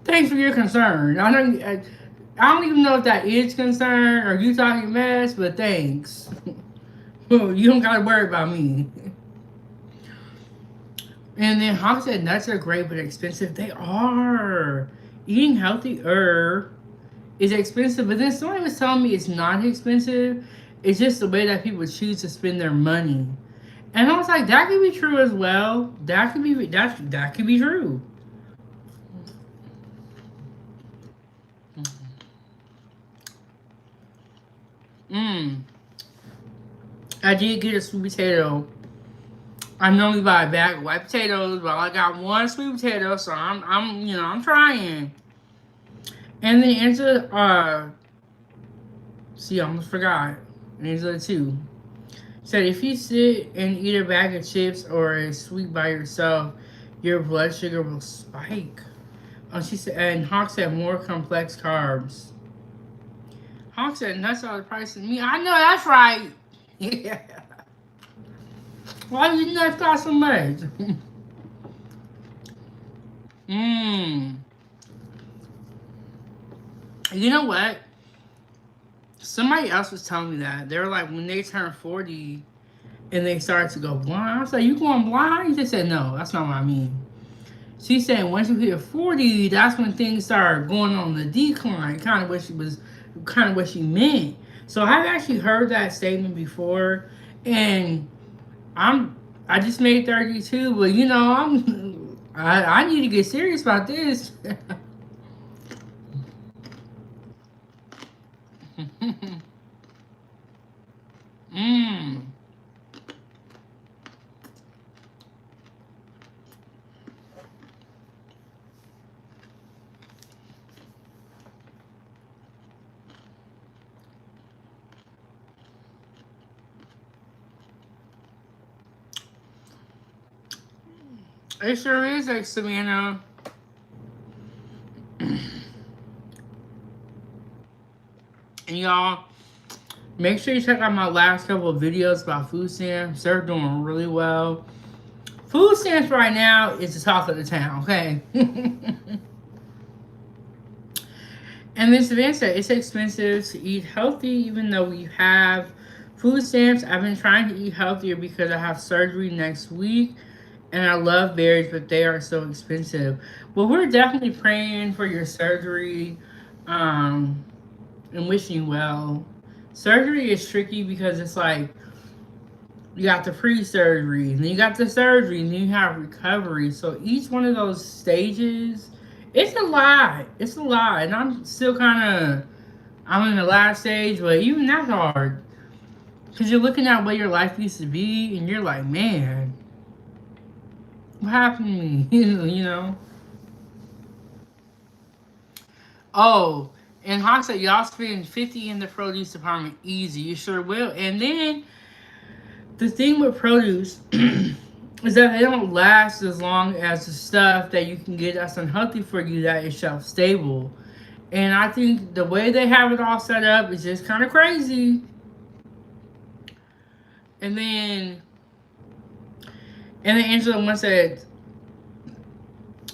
Thanks for your concern. I don't even know if that is concern or you talking mess, but thanks. Well, you don't gotta worry about me. And then Hawk said nuts are great but expensive. They are. Eating healthier is expensive, but then somebody was telling me it's not expensive. It's just the way that people choose to spend their money. And I was like, that could be true as well. That could be true. Mmm. I did get a sweet potato. I normally buy a bag of white potatoes, but I got one sweet potato, so I'm trying. And then Angela, see, I almost forgot. Angela too said if you sit and eat a bag of chips or a sweet by yourself, your blood sugar will spike. She said, and Hawk said more complex carbs. Hawk said nuts are the price of meat. I know that's right. Yeah. Why did you nuts cost so much? Mmm. You know what? Somebody else was telling me that. They were like, when they turn 40 and they start to go blind. I was like, you going blind? They said, no, that's not what I mean. She's saying once you hit 40, that's when things start going on the decline. Kind of what she meant. So I've actually heard that statement before, and I just made 32, but I need to get serious about this. Mmm. It sure is like Savannah. And y'all, make sure you check out my last couple of videos about food stamps. They're doing really well. Food stamps right now is the talk of the town, okay? And this event said it's expensive to eat healthy, even though we have food stamps. I've been trying to eat healthier because I have surgery next week, and I love berries, but they are so expensive. Well, we're definitely praying for your surgery, um, and wishing you well. Surgery is tricky because it's like You got the pre-surgery, and then you got the surgery, and then you have recovery. So each one of those stages, it's a lot. It's a lot, and I'm still kind of, I'm in the last stage, but even that's hard because you're looking at what your life used to be, and you're like, man, what happened to me? You know. Oh, and Hawk said y'all spend 50 in the produce department easy. You sure will. And then the thing with produce is that they don't last as long as the stuff that you can get that's unhealthy for you that is shelf stable. And I think the way they have it all set up is just kind of crazy. And then, Angela once said,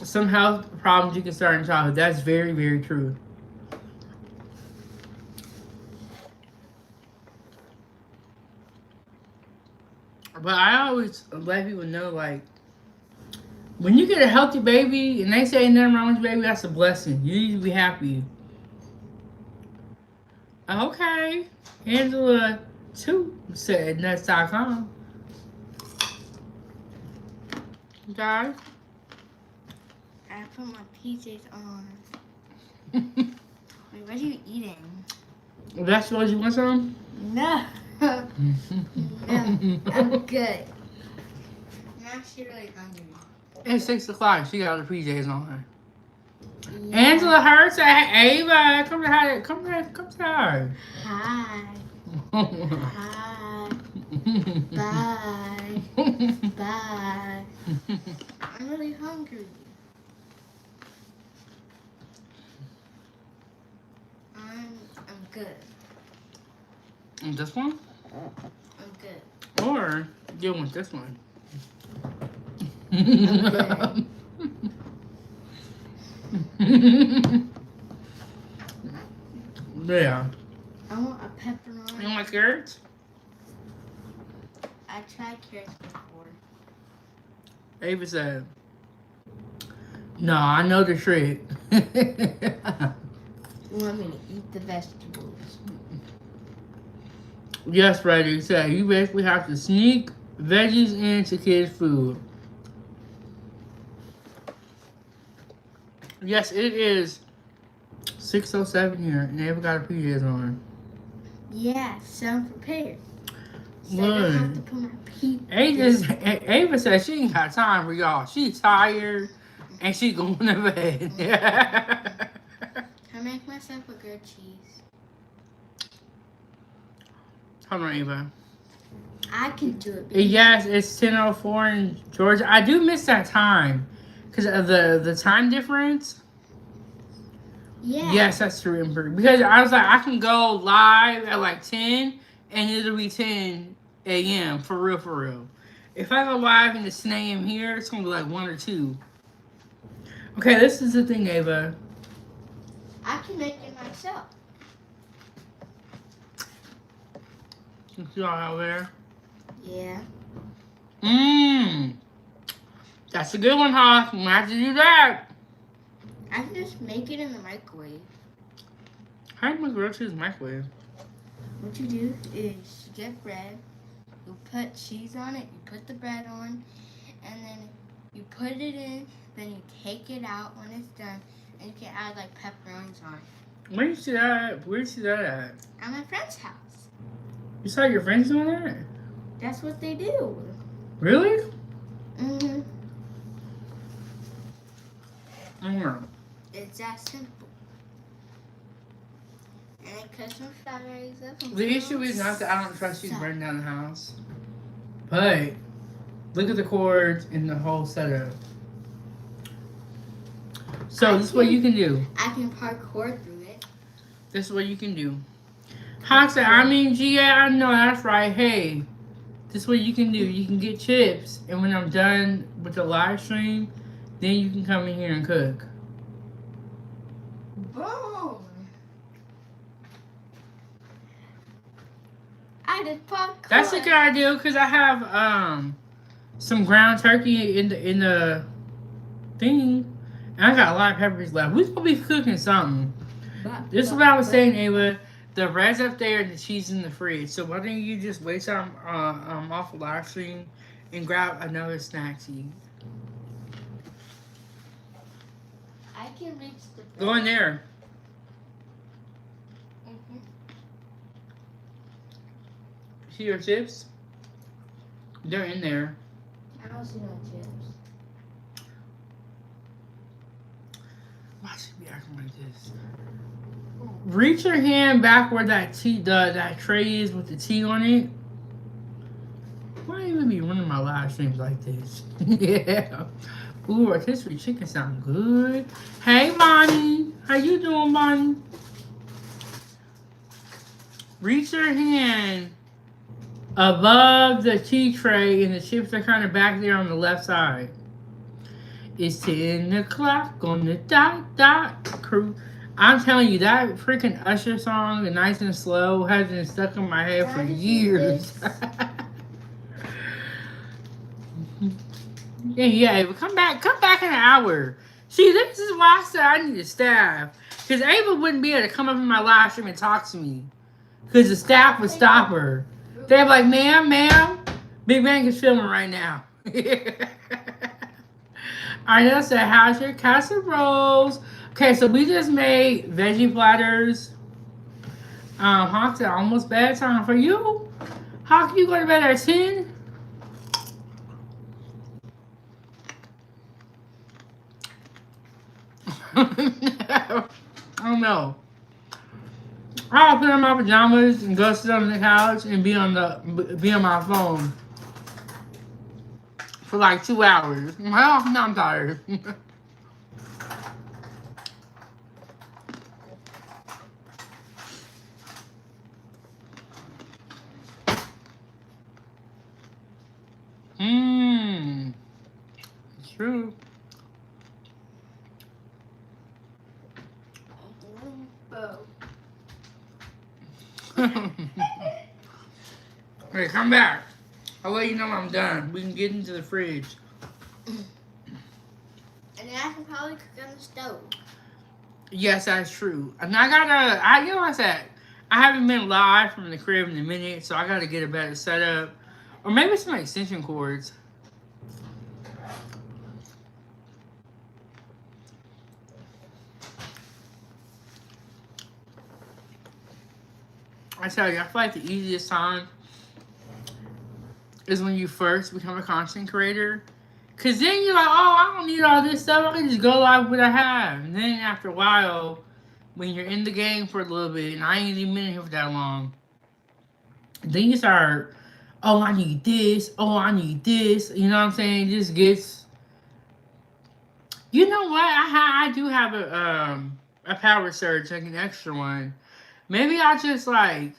some health problems you can start in childhood. That's very, very true. But I always let people know, like, when you get a healthy baby and they say nothing wrong with your baby, that's a blessing. You need to be happy. Okay. Angela, too, said nuts.com. Guys. I put my PJs on. Wait, what are you eating? Vegetables, you want some? No. No, I'm good. Now she's really hungry. It's 6 o'clock. She got her PJs on her. Yeah. Angela Hurts said, hey, Ava, come to her. Come to her. Hi. Hi. Bye. Bye. I'm really hungry. I'm good. And this one? I'm good. Or you want this one? I'm Yeah. I want a pepperoni. You want carrots? I tried carrots before. Ava said, no, I know the trick. You want me to eat the vegetables? Yes, Freddie. He said, you basically have to sneak veggies into kids' food. Yes, it is 6:07 here, and Ava got her PJs on. Yeah, so I'm prepared. So I Good. don't have to put my Ava said she ain't got time for y'all. She's tired, and she going to bed. Can I make myself a good cheese? Hold on, Ava. I can do it. Yes, it's 10:04 in Georgia. I do miss that time because of the time difference. Yeah. Yes, that's true. Because I was like, I can go live at like 10, and it'll be 10 a.m. for real, for real. If I go live and it's 10 a.m. here, it's gonna be like 1 or 2. Okay, this is the thing, Ava. I can make it myself. You all out there? Yeah. That's a good one, Hawk. You might have to do that. I can just make it in the microwave. How do you make groceries in the microwave? What you do is you get bread, you put cheese on it, you put the bread on, and then you put it in, then you take it out when it's done, and you can add like pepperonis on it. Where do you see that? Where do you see that at? At my friend's house. You saw your friends doing that? That's what they do. Really? Mm-hmm. I don't know. It's that simple. And I cut some strawberries up. The issue is not that I don't trust you to burn down the house, but look at the cords and the whole setup. So this is what you can do. I can parkour through it. This is what you can do. Hawk said, I mean, yeah, I know, that's right. Hey, this is what you can do. You can get chips, and when I'm done with the live stream, then you can come in here and cook. Boom! I did popcorn. That's a good idea because I have some ground turkey in the thing, and I got a lot of peppers left. We gonna be cooking something. This is what I was saying, Ava. The bread's up there and the cheese in the fridge. So why don't you just wait till I'm off the live stream and grab another snack to eat? I can reach the bread. Go in there. Mm-hmm. See your chips? They're in there. I don't see no chips. Why should we acting like this? Reach your hand back where that that tray is with the tea on it. Why do you even be running my live streams like this? Yeah. Ooh, rotisserie chicken sound good. Hey, Bonnie. How you doing, Bonnie? Reach your hand above the tea tray and the chips are kind of back there on the left side. It's 10 o'clock on the dot crew. I'm telling you, that freaking Usher song, The Nice and Slow, has been stuck in my head for years. Yeah, but come back in an hour. See, this is why I said I need a staff. Because Ava wouldn't be able to come up in my live stream and talk to me. Because the staff would stop her. They'd be like, ma'am, Big Bang is filming right now. Arnell said, how's your casseroles? Okay, so we just made veggie platters. Hawk said, almost bedtime for you. Hawk, you go to bed at 10? I don't know. I'll put on my pajamas and go sit on the couch and be on my phone for like 2 hours. Well, now I'm tired. It's true. Hey, come back. I'll let you know when I'm done. We can get into the fridge. And then I can probably cook on the stove. Yes, that's true. And I gotta, you know what I said? I haven't been live from the crib in a minute, so I gotta get a better setup. Or maybe some extension cords. I tell you, I feel like the easiest time is when you first become a content creator. Cause then you're like, oh, I don't need all this stuff. I can just go live with what I have. And then after a while, when you're in the game for a little bit, and I ain't even been here for that long, then you start, oh, I need this. Oh, I need this. You know what I'm saying? It just gets. You know what? I do have a power surge, like an extra one. Maybe I just like.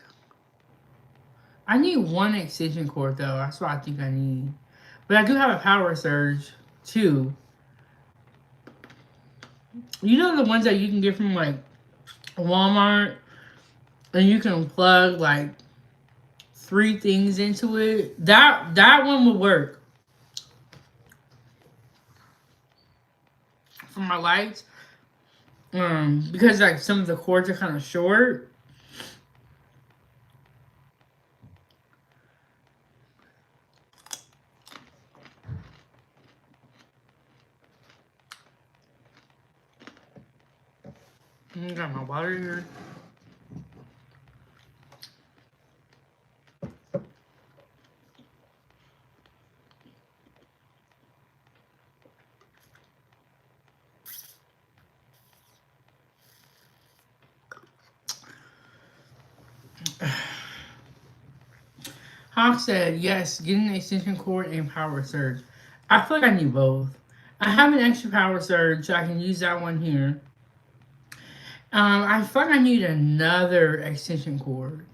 I need one extension cord though. That's what I think I need. But I do have a power surge too. You know the ones that you can get from like Walmart, and you can plug like 3 things into it. That one would work for my lights. Because like some of the cords are kind of short. Got my water here. Hawk said, yes, get an extension cord and power surge. I feel like I need both. I have an extra power surge, so I can use that one here. I feel like I need another extension cord.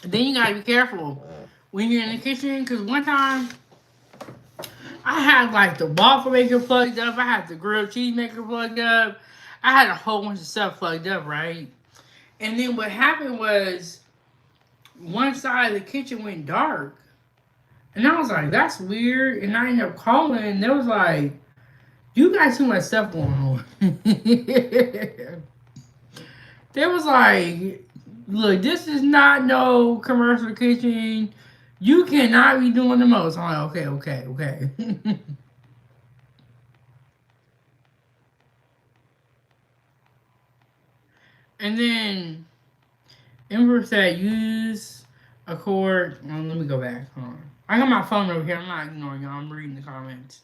Then you gotta be careful when you're in the kitchen, because one time I had like the waffle maker plugged up, I had the grilled cheese maker plugged up, I had a whole bunch of stuff plugged up, right? And then what happened was one side of the kitchen went dark. And I was like, that's weird. And I ended up calling, and they was like, you got too much stuff going on. They was like, look, this is not no commercial kitchen. You cannot be doing the most. I'm like, okay, okay, okay. And then Ember said, use a cord. Let me go back. Hold on. I got my phone over here. I'm not ignoring y'all. I'm reading the comments.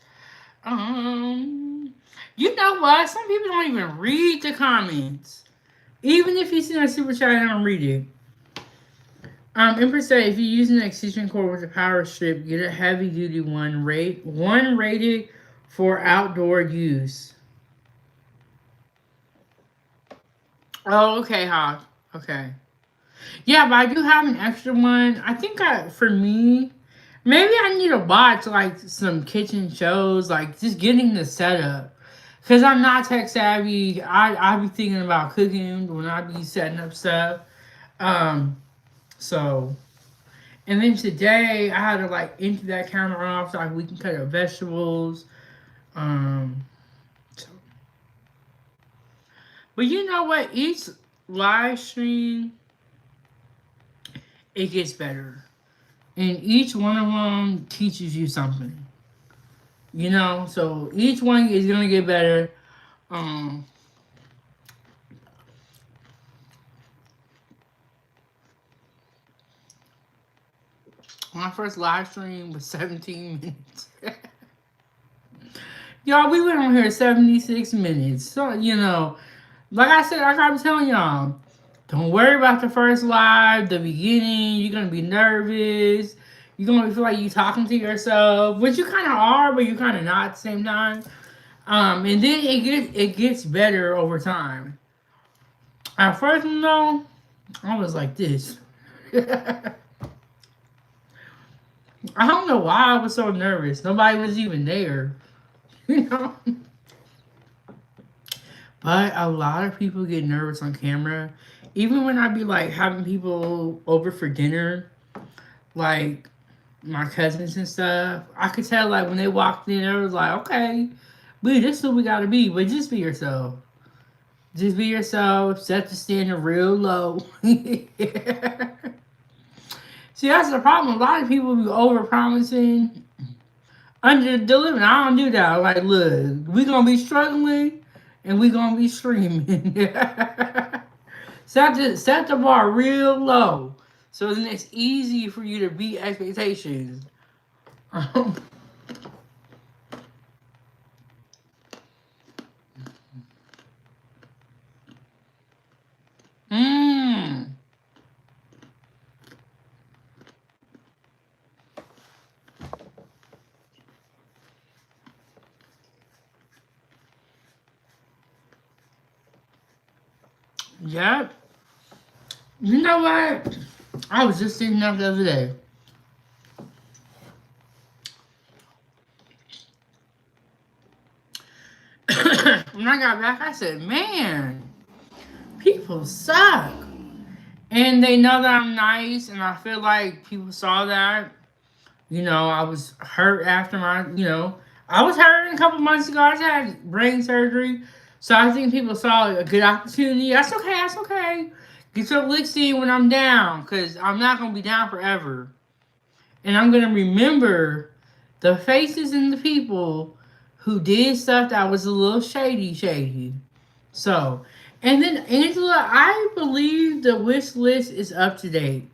Um, you know what? Some people don't even read the comments. Even if you see a super chat, I don't read it. Empress said if you're using an extension cord with a power strip, get a heavy duty one rated for outdoor use. Oh, okay, Hawk. Okay. Yeah, but I do have an extra one. I think for me, maybe I need to watch like some kitchen shows, like just getting the setup. Cause I'm not tech savvy. I be thinking about cooking when I be setting up stuff. Um, so and then today I had to like empty that counter off so like we can cut up vegetables. Um, so- but you know what? Each live stream it gets better, and each one of them teaches you something. You know, so each one is gonna get better. Um, my first live stream was 17 minutes. Y'all, we went on here 76 minutes. So, you know, like I said, like I'm telling y'all, don't worry about the first live, the beginning. You're gonna be nervous. You're gonna feel like you talking to yourself, which you kind of are, but you kind of not at the same time. And then it gets better over time. At first, no, I was like this. I don't know why I was so nervous. Nobody was even there, you know. But a lot of people get nervous on camera. Even when I be like having people over for dinner, like my cousins and stuff, I could tell like when they walked in, it was like, okay, this is who we gotta be. But just be yourself. Just be yourself. Set the standard real low. See, that's the problem. A lot of people be over promising, under delivering. I don't do that. Like, look, we gonna be struggling, and we gonna be streaming. Set the bar real low, so then it's easy for you to beat expectations. Mmm. Yep. You know what? I was just thinking that the other day. When I got back, I said, man, people suck. And they know that I'm nice, and I feel like people saw that. You know, I was hurt after I was hurt a couple months ago. I just had brain surgery. So I think people saw a good opportunity. That's okay, that's okay. Get your licks in when I'm down, because I'm not going to be down forever. And I'm going to remember the faces and the people who did stuff that was a little shady. So, and then Angela, I believe the wish list is up to date.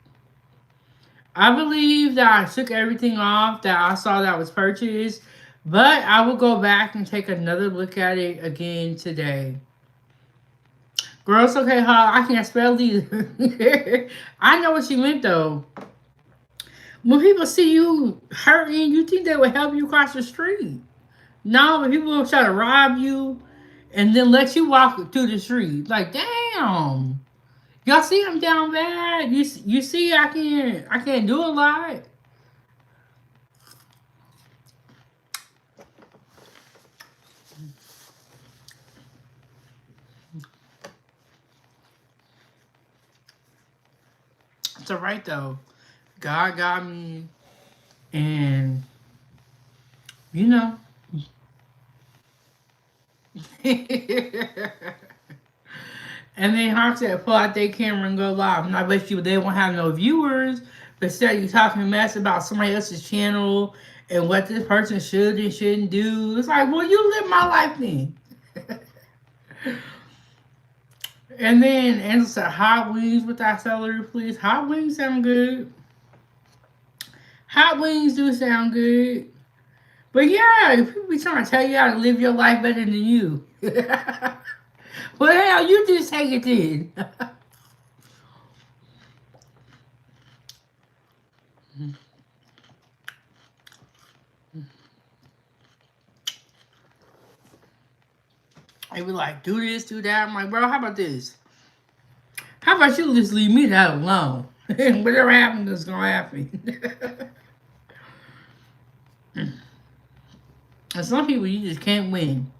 I believe that I took everything off that I saw that was purchased, but I will go back and take another look at it again today. Girl, it's okay, huh? I can't spell either. I know what you meant though. When people see you hurting, you think they would help you cross the street. No, but people will try to rob you and then let you walk through the street. Like, damn. Y'all see I'm down bad. You see I can't do a lot. It's alright though. God got me, And, you know. And then Hawk said, pull out their camera and go live. And I bet you they won't have no viewers. But instead, you talking mess about somebody else's channel and what this person should and shouldn't do. It's like, well, you live my life then. And then Angela said, hot wings with that celery, please. Hot wings sound good. Hot wings do sound good. But yeah, people be trying to tell you how to live your life better than you. Well, hell, you just take it then. They be like, do this, do that. I'm like, bro, how about this? How about you just leave me that alone? Whatever happens is gonna happen. And some people you just can't win.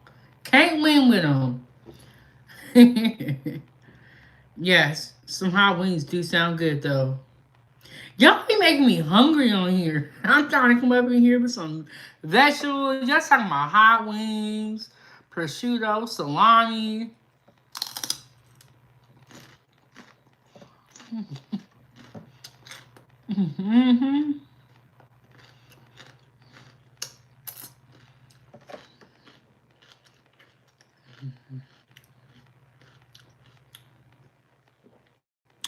Can't win with them. Yes, some hot wings do sound good though. Y'all be making me hungry on here. I'm trying to come up in here with some vegetables. Y'all talking about hot wings, prosciutto, salami. Mm-hmm.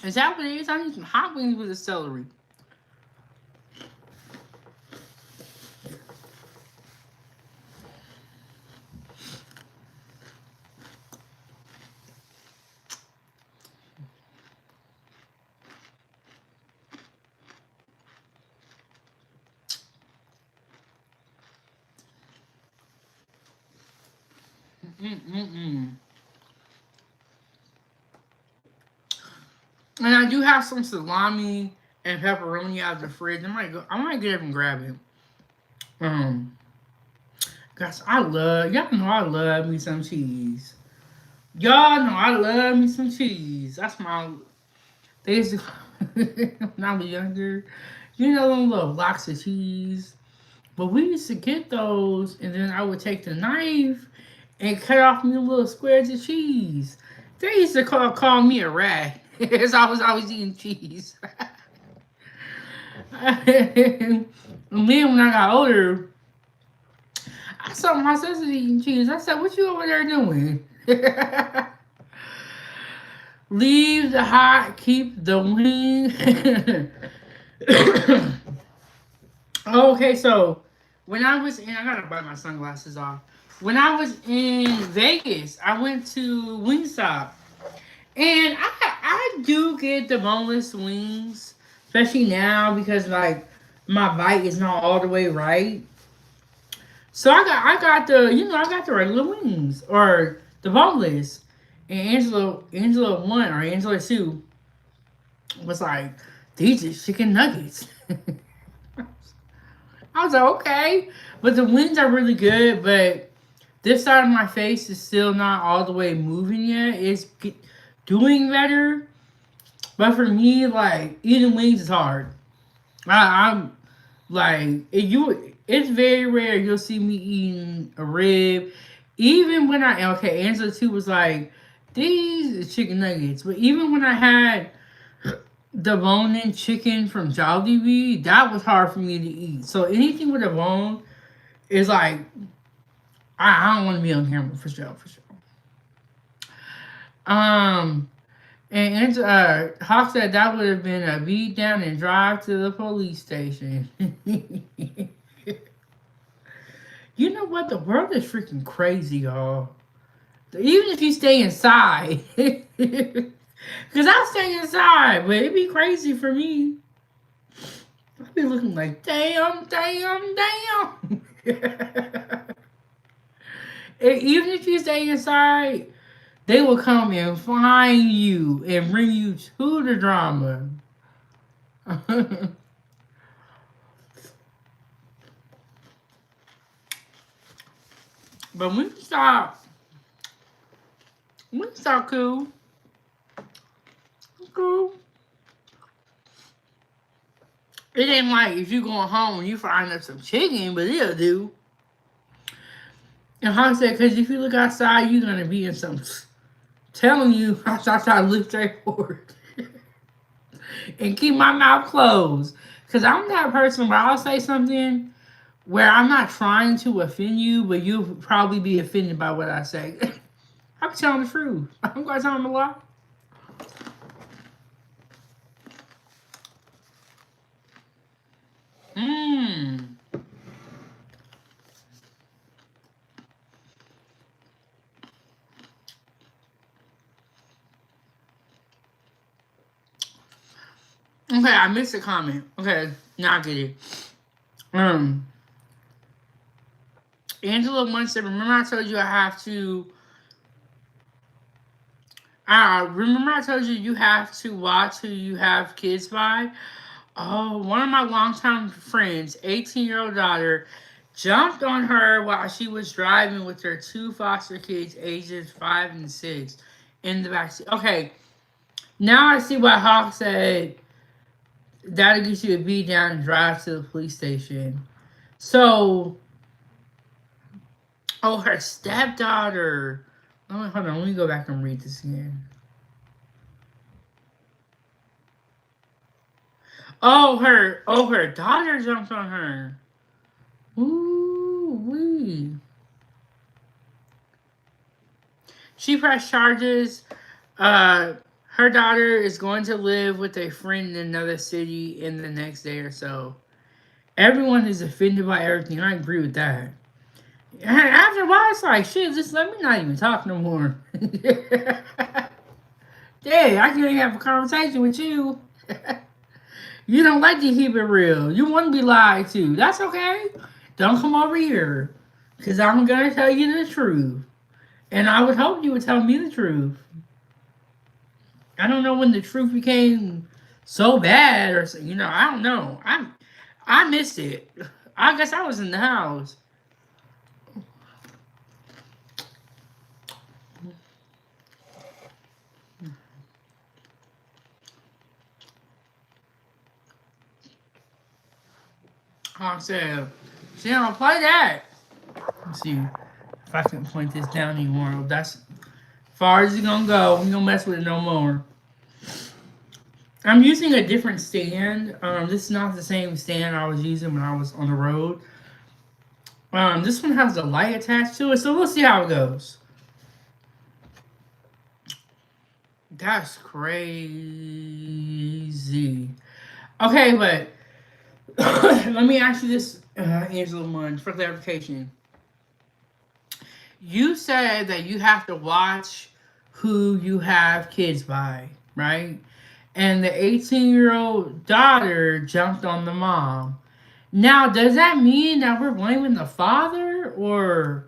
Is that what it is? I need some hot wings with the celery. Mm-mm-mm. And I do have some salami and pepperoni out of the fridge. I might get up and grab it. Um, Guys, y'all know I love me some cheese. Y'all know I love me some cheese. That's my, they used to, when I was younger, you know, them little blocks of cheese. But we used to get those, and then I would take the knife and cut off me little squares of cheese. They used to call me a rat, as I was always eating cheese. And then when I got older, I saw my sister eating cheese. I said, "What you over there doing?" Leave the hot, keep the wing. Okay, so when I was in, I gotta buy my sunglasses off. When I was in Vegas, I went to Wingstop, and I do get the boneless wings, especially now because like my bite is not all the way right. So I got the regular wings or the boneless, and Angela 1 or Angela 2 was like, these are chicken nuggets. I was like, okay. But the wings are really good, but this side of my face is still not all the way moving yet. It's doing better. But for me, like, eating wings is hard. I'm like, it's very rare you'll see me eating a rib. Even when okay, Angela 2 was like, these are chicken nuggets. But even when I had the bone-in chicken from Jollibee, that was hard for me to eat. So anything with a bone is like, I don't want to be on camera for sure, for sure. And Hawk said that would have been a beat down and drive to the police station. You know what? The world is freaking crazy, y'all. Even if you stay inside. Because I stay inside, but it'd be crazy for me. I'd be looking like, damn, damn, damn. Even if you stay inside, they will come and find you and bring you to the drama. But we stop cool. Cool. It ain't like if you going home and you frying up some chicken, but it'll do. And Hawk said, because if you look outside, you're going to be in some... Telling you, I try to look straight forward. And keep my mouth closed. Because I'm that person where I'll say something where I'm not trying to offend you, but you'll probably be offended by what I say. I'm telling the truth. I'm going to tell them a lie. Mmm. Okay, I missed a comment. Okay, now I get it. Angela once said, remember I told you I have to... remember I told you you have to watch who you have kids by? Oh, one of my longtime friends, 18-year-old daughter, jumped on her while she was driving with her 2 foster kids, ages 5 and 6, in the backseat. Okay, now I see why Hawk said that'll get you a beat down and drive to the police station. So, oh, her stepdaughter. Oh, hold on, let me go back and read this again. Oh, her daughter jumped on her. Ooh, wee. She pressed charges. Her daughter is going to live with a friend in another city in the next day or so. Everyone is offended by everything. I agree with that. After a while, it's like, shit, just let me not even talk no more. Yeah, I can't even have a conversation with you. You don't like to keep it real. You want to be lied to. That's okay. Don't come over here. Because I'm going to tell you the truth. And I would hope you would tell me the truth. I don't know when the truth became so bad or so, I don't know. I missed it. I guess I was in the house. I said, she don't play that. Let's see if I can point this down anymore. That's as far as it's gonna go. We don't mess with it no more. I'm using a different stand. This is not the same stand I was using when I was on the road. This one has a light attached to it, so we'll see how it goes. That's crazy. Okay, but let me ask you this, Angela Munn, for clarification. You said that you have to watch who you have kids by, right? And the 18-year-old daughter jumped on the mom. Now, does that mean that we're blaming the father? Or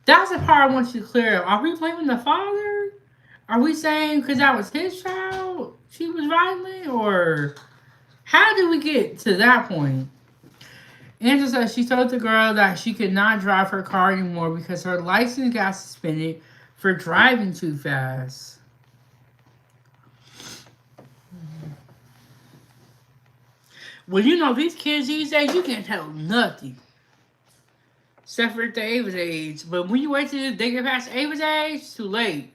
that's the part I want you to clear up. Are we blaming the father? Are we saying because that was his child, she was violent? Or how did we get to that point? Angela said she told the girl that she could not drive her car anymore because her license got suspended for driving too fast. Well, these kids these days, you can't tell nothing. Except for the Ava's age. But when you wait till they get past Ava's age, it's too late.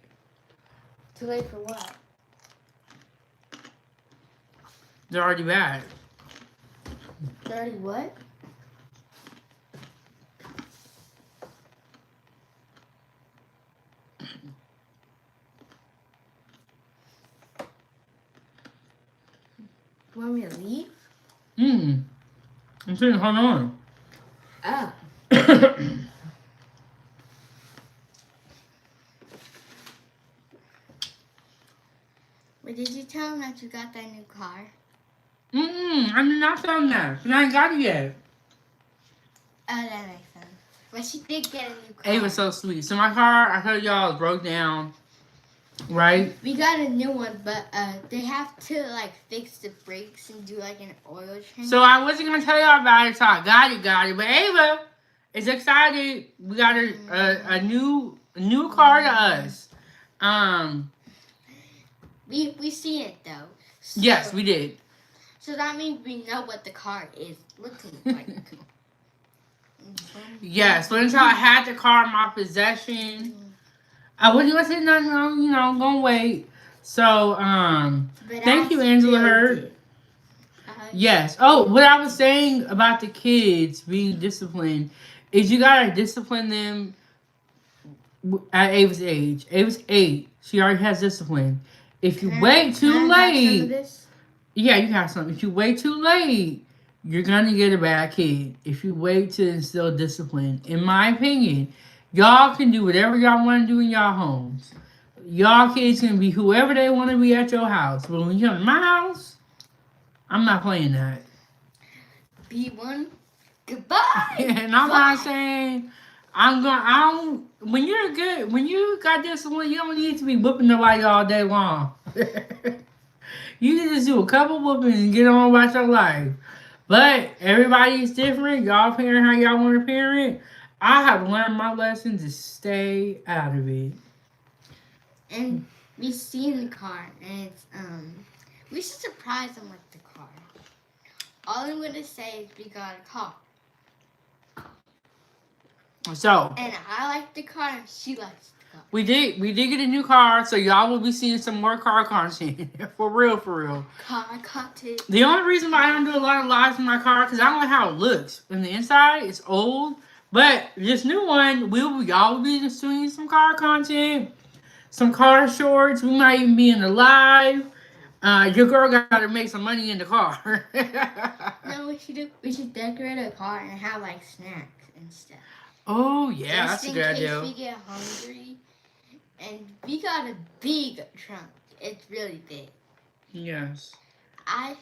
Too late for what? They're already bad. They're already what? You want me to leave? I'm saying, hold on. Oh. But did you tell him that you got that new car? I did not tell him that. I ain't got it yet. Oh, that makes sense. But she did get a new car. Ava's so sweet. So my car, I told y'all, broke down. Right? We got a new one, but they have to fix the brakes and do an oil change. So I wasn't gonna tell y'all about it, so I got it. But Ava is excited. We got a new car to us. We seen it though. So, yes, we did. So that means we know what the car is looking like. Yes, so until I had the car in my possession, I wasn't gonna say nothing. I'm gonna wait. So, But thank I you, Angela still Hurd. did. Yes. Oh, what I was saying about the kids being disciplined is you gotta discipline them at Ava's age. Ava's 8. She already has discipline. If you wait too late, yeah, you have some. If you wait too late, you're gonna get a bad kid. If you wait to instill discipline, in my opinion, y'all can do whatever y'all want to do in y'all homes. Y'all kids can be whoever they want to be at your house. But when you come in my house, I'm not playing that. Be one. Goodbye. And I'm not saying I don't. When you're good, when you got discipline, you don't need to be whooping nobody all day long. You can just do a couple whoopings and get on about your life. But everybody's different. Y'all parent how y'all want to parent. I have learned my lesson to stay out of it. And we see in the car, and it's we should surprise them with the car. All I'm gonna say is we got a car. So And I like the car, and she likes the car. we did get a new car, so y'all will be seeing some more car content. For real, for real. Car content. The only reason why I don't do a lot of lives in my car because I don't like how it looks. On the inside, it's old. But this new one, y'all will be just doing some car content, some car shorts. We might even be in the live. Your girl got to make some money in the car. No, we should do. We should decorate a car and have like snacks and stuff. Oh yeah, Just that's a good idea. in case we get hungry. And we got a big trunk. It's really big. Yes. I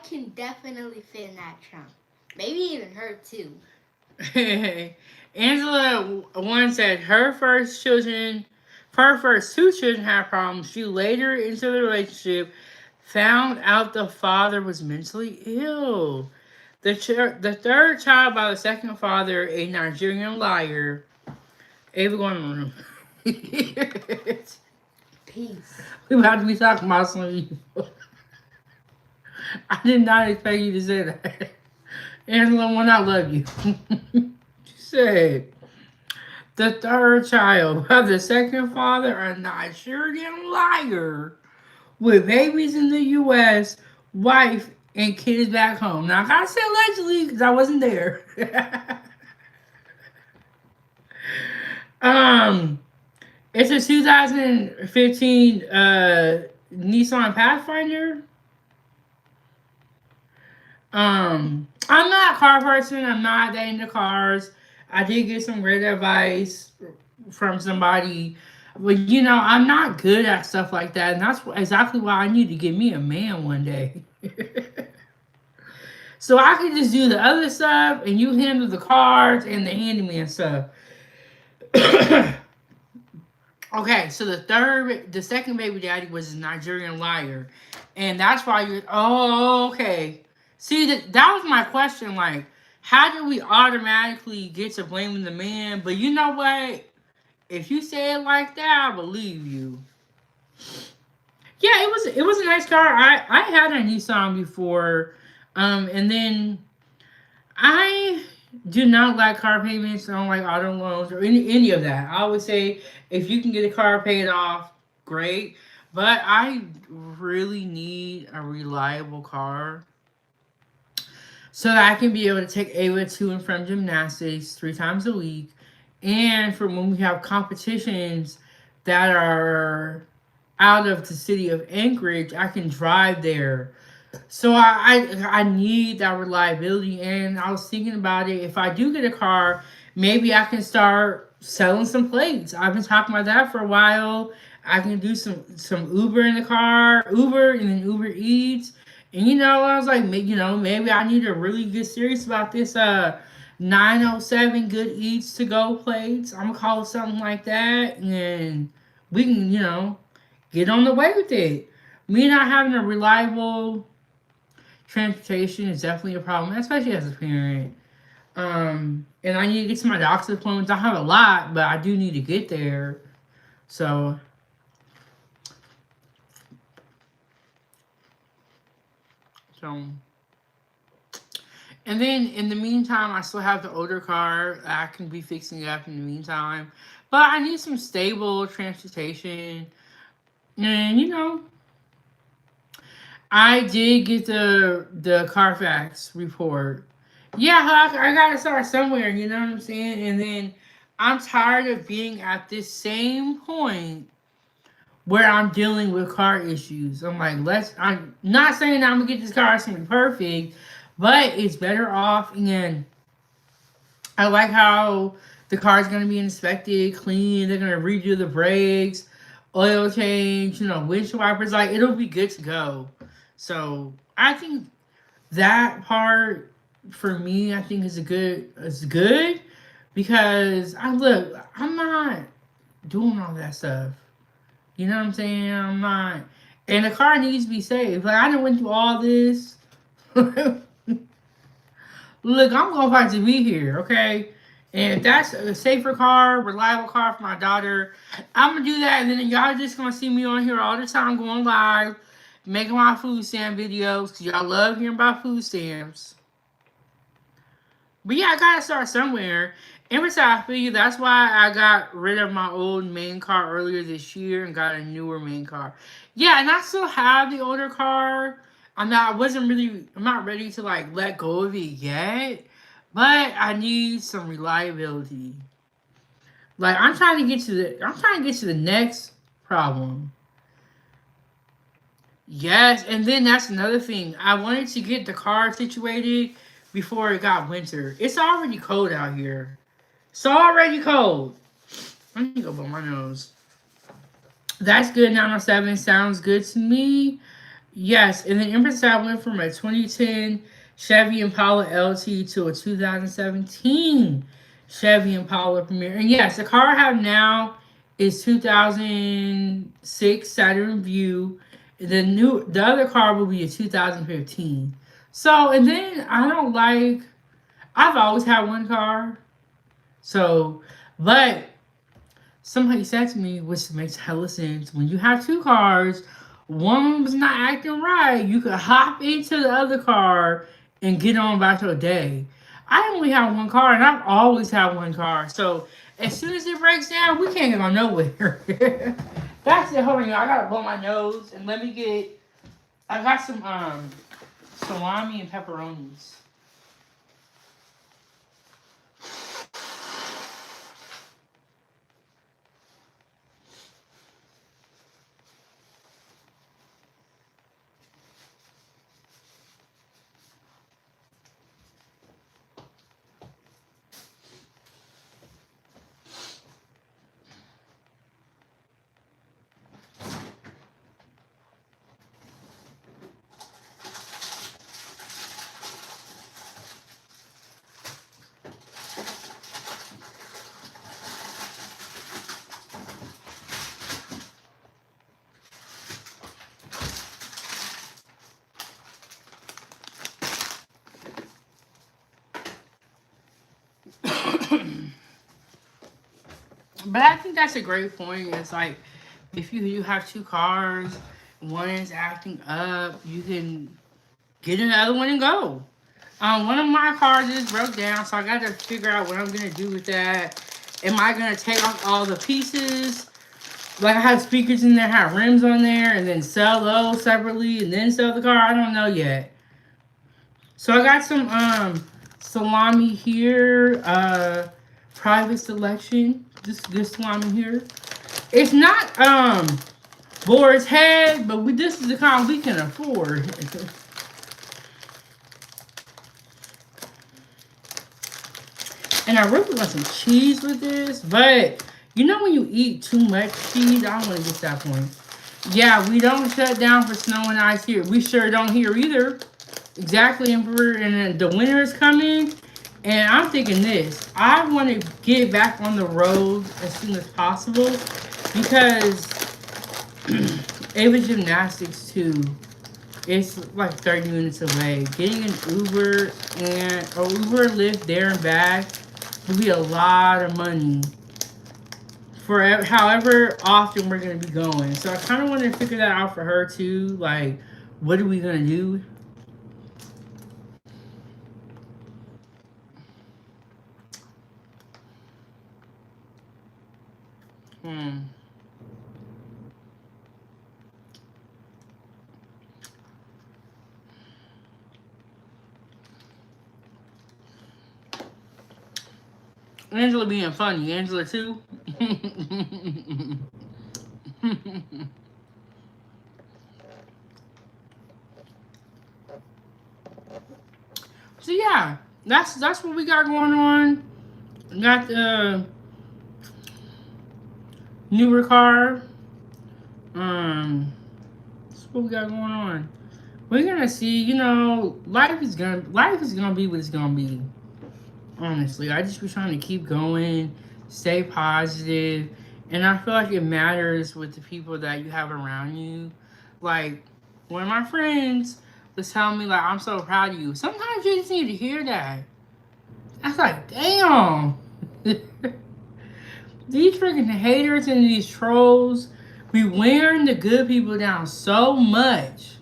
can definitely fit in that trunk. Maybe even her too. Angela once said her first two children had problems. She later into the relationship found out the father was mentally ill. The third child by the second father, a Nigerian liar. Ava, go in the room. Peace. We about to be talking about some evil. I did not expect you to say that. Angela, when I love you. She said, the third child by the second father, a Nigerian liar with babies in the U.S., wife, and kids back home. Now, I gotta say allegedly because I wasn't there. It's a 2015 Nissan Pathfinder. I'm not a car person. I'm not that into cars. I did get some great advice from somebody. But, I'm not good at stuff like that. And that's exactly why I need to get me a man one day. So I can just do the other stuff and you handle the cars and the handyman stuff. Okay, so the second baby daddy was a Nigerian liar. And that's why okay. See, that was my question. Like, how do we automatically get to blaming the man? But you know what? If you say it like that, I believe you. Yeah, it was a nice car. I had a Nissan before, and then I do not like car payments. I don't like auto loans or any of that. I always say if you can get a car paid off, great. But I really need a reliable car so that I can be able to take Ava to and from gymnastics 3 times a week. And for when we have competitions that are out of the city of Anchorage, I can drive there. So I need that reliability. And I was thinking about it. If I do get a car, maybe I can start selling some plates. I've been talking about that for a while. I can do some Uber in the car, Uber and then Uber Eats. And I was like, maybe I need to really get serious about this 907 Good Eats to Go plates. I'm gonna call it something like that, and we can, get on the way with it. Me not having a reliable transportation is definitely a problem, especially as a parent. And I need to get to my doctor's appointments. I have a lot, but I do need to get there. So So, and then in the meantime, I still have the older car. I can be fixing it up in the meantime. But I need some stable transportation. And I did get the Carfax report. Yeah, I gotta start somewhere. You know what I'm saying? And then I'm tired of being at this same point where I'm dealing with car issues. I'm like, I'm not saying that I'm gonna get this car something perfect, but it's better off. And I like how the car is gonna be inspected, clean. They're gonna redo the brakes, oil change, windshield wipers. Like it'll be good to go. So I think that part for me, I think is good because I'm not doing all that stuff. You know what I'm saying? I'm not, and the car needs to be safe. Like I done went through all this. Look, I'm gonna fight to be here, okay? And if that's a safer car, reliable car for my daughter, I'm gonna do that. And then y'all just gonna see me on here all the time going live, making my food stamp videos because y'all love hearing about food stamps. But yeah, I gotta start somewhere. And besides, I figure that's why I got rid of my old main car earlier this year and got a newer main car. Yeah, and I still have the older car. I'm not ready to like let go of it yet. But I need some reliability. Like I'm trying to get to the next problem. Yes, and then that's another thing. I wanted to get the car situated before it got winter. It's already cold out here. It's already cold. Let me go blow my nose. That's good. 907 sounds good to me. Yes, and then Empress I went from a 2010 Chevy Impala LT to a 2017 Chevy Impala Premier. And yes, the car I have now is 2006 Saturn Vue. The other car will be a 2015. So, and then I've always had one car. So, but somebody said to me, which makes hella sense, when you have two cars, one of them's not acting right, you could hop into the other car and get on about your day. I only have one car, and I've always had one car. So as soon as it breaks down, we can't get on nowhere. That's it. Hold on, y'all. I gotta blow my nose and let me get. I got some salami and pepperonis. But I think that's a great point. It's like if you have two cars, one is acting up, you can get another one and go. One of my cars just broke down, so I got to figure out what I'm gonna do with that. Am I gonna take off all the pieces? Like I have speakers in there, have rims on there, and then sell those separately, and then sell the car. I don't know yet. So I got some salami here, private selection. This salami here. It's not boar's head, but this is the kind we can afford. And I really want some cheese with this, but you know when you eat too much cheese, I don't want to get to that point. Yeah, we don't shut down for snow and ice here. We sure don't here either. Exactly, Emperor. And then the winter is coming, and I'm thinking this. I want to get back on the road as soon as possible because Ava Gymnastics too. It's like 30 minutes away. Getting an Uber or Uber Lyft there and back would be a lot of money for however often we're going to be going. So I kind of want to figure that out for her too. Like, what are we going to do? Hmm. Angela being funny. Angela too. So yeah, that's what we got going on. Got the newer car. That's what we got going on. We're gonna see. You know, life is gonna be what it's gonna be. Honestly, I just be trying to keep going, stay positive, and I feel like it matters with the people that you have around you. Like one of my friends was telling me, like, I'm so proud of you. Sometimes you just need to hear that. I was like, damn. These freaking haters and these trolls be wearing the good people down so much.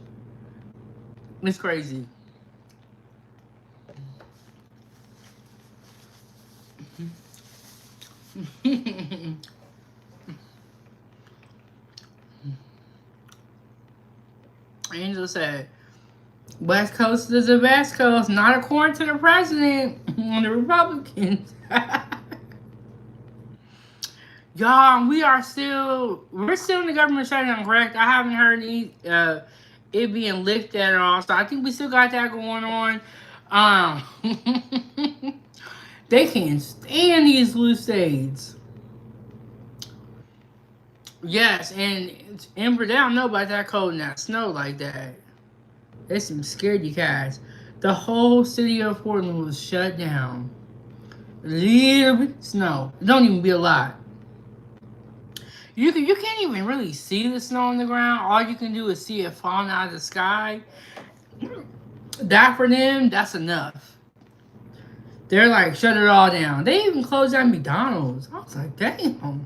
It's crazy. Angel said, West Coast is the best coast, not according to the president and the Republicans. Y'all, we're still in the government shutdown, correct? I haven't heard it being lifted at all, so I think we still got that going on. They can't stand these blue states. Yes, and Ember, they don't know about that cold and that snow like that. There's some scaredy cats. The whole city of Portland was shut down. A little bit of snow. It don't even be a lot. You can't even really see the snow on the ground. All you can do is see it falling out of the sky. That for them, that's enough. They're like, shut it all down. They even closed down McDonald's. I was like, damn.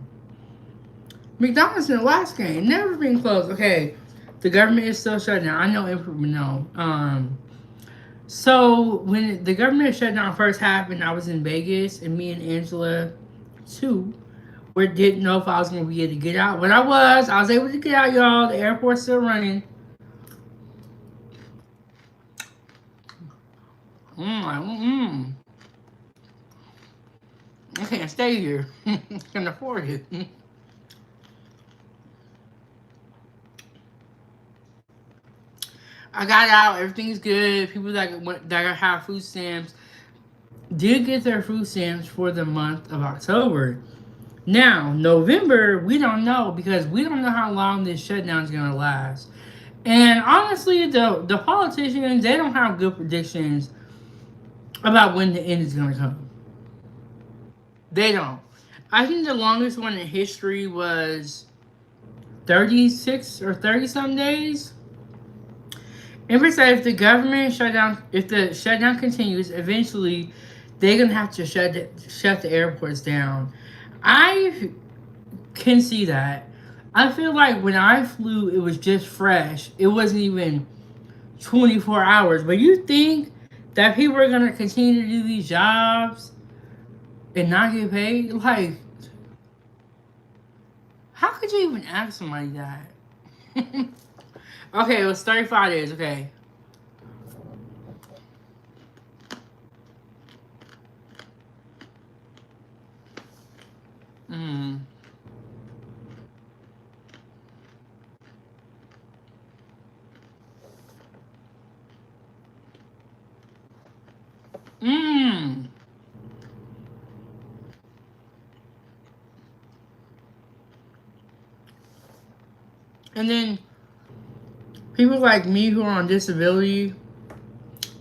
McDonald's in Alaska ain't never been closed. Okay, the government is still shut down. I know improvement. No. So when the government shutdown first happened, I was in Vegas, and me and Angela, too, we didn't know if I was gonna be able to get out. But I was able to get out, y'all. The airport's still running. I can't stay here. Can't afford it. I got out. Everything's good. People that have food stamps did get their food stamps for the month of October. Now, November, we don't know because we don't know how long this shutdown is going to last. And honestly, the politicians, they don't have good predictions about when the end is going to come. They don't. I think the longest one in history was 36 or 30 some days. Ember said if the shutdown continues, eventually they're gonna have to shut the airports down. I can see that. I feel like when I flew, it was just fresh. It wasn't even 24 hours. But you think that people are gonna continue to do these jobs and not get paid? Like, how could you even ask somebody that? Okay, it was 35 days. Okay. Mm. Mm. And then people like me who are on disability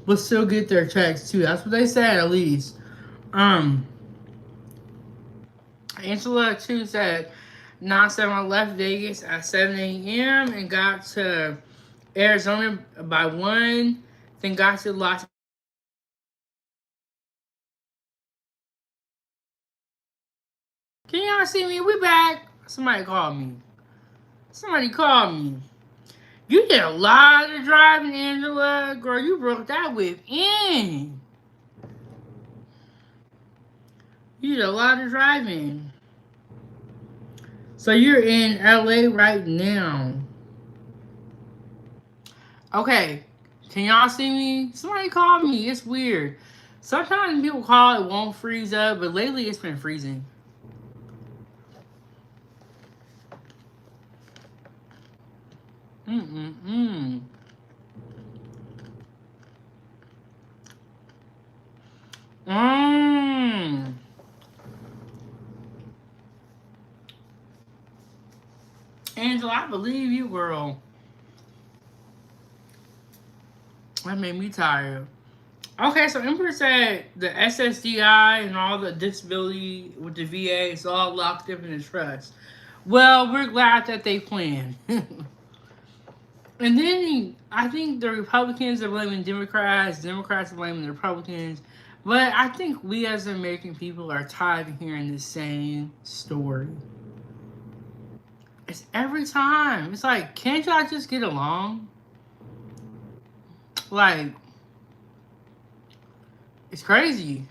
will still get their checks too. That's what they said at least. Um, Angela too said, "Now I left Vegas at 7 a.m. and got to Arizona by 1, then got to Los." Can y'all see me? We back. Somebody called me. Somebody called me. You did a lot of driving, Angela. Girl, you broke that whip in. You did a lot of driving. So you're in LA right now. Okay. Can y'all see me? Somebody call me. It's weird. Sometimes people call it won't freeze up, but lately it's been freezing. Mm-mm-mm. Mmm. Angela, I believe you, girl. That made me tired. Okay, so Emperor said the SSDI and all the disability with the VA is all locked up in the trust. Well, we're glad that they planned. And then I think the Republicans are blaming Democrats, Democrats are blaming the Republicans. But I think we as American people are tired of hearing the same story. It's every time. It's like, can't y'all just get along? Like, it's crazy.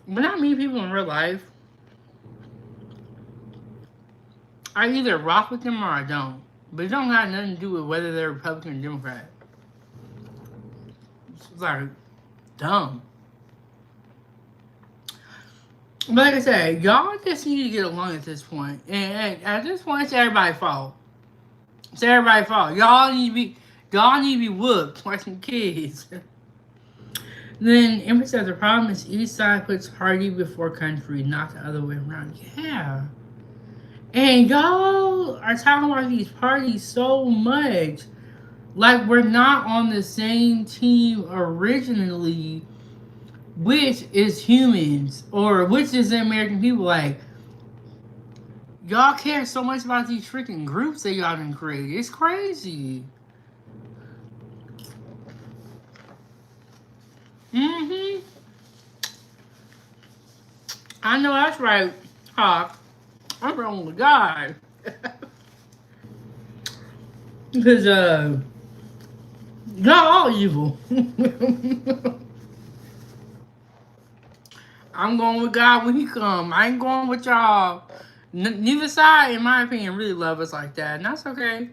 When I meet people in real life, I either rock with them or I don't. But it don't have nothing to do with whether they're Republican or Democrat. It's like dumb. But like I said, y'all just need to get along at this point. And at this point, it's everybody's fault. It's everybody's fault. Y'all need to be whooped like some kids. Then Emma said the problem is each side puts party before country, not the other way around. Yeah. And y'all are talking about these parties so much. Like we're not on the same team originally, which is humans or which is the American people. Like y'all care so much about these freaking groups that y'all done created. It's crazy. Mm-hmm. I know that's right, Hawk. I'm wrong with God. Because y'all all evil. I'm going with God when He come. I ain't going with y'all. Neither side, in my opinion, really love us like that, and that's okay.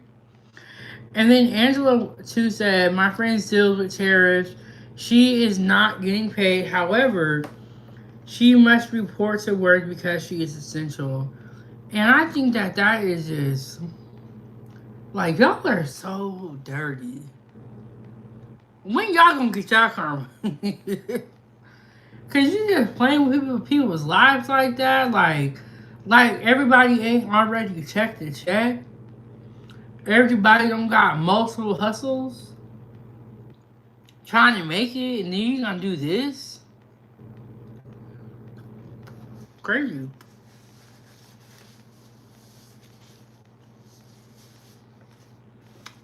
And then Angela too said, "My friend deals with tariffs. She is not getting paid. However, she must report to work because she is essential." And I think that that is just like y'all are so dirty. When y'all gonna get y'all karma? Cause you just playing with people's lives like that, like everybody ain't already checked the check. Everybody don't got multiple hustles trying to make it, and then you gonna do this? Crazy.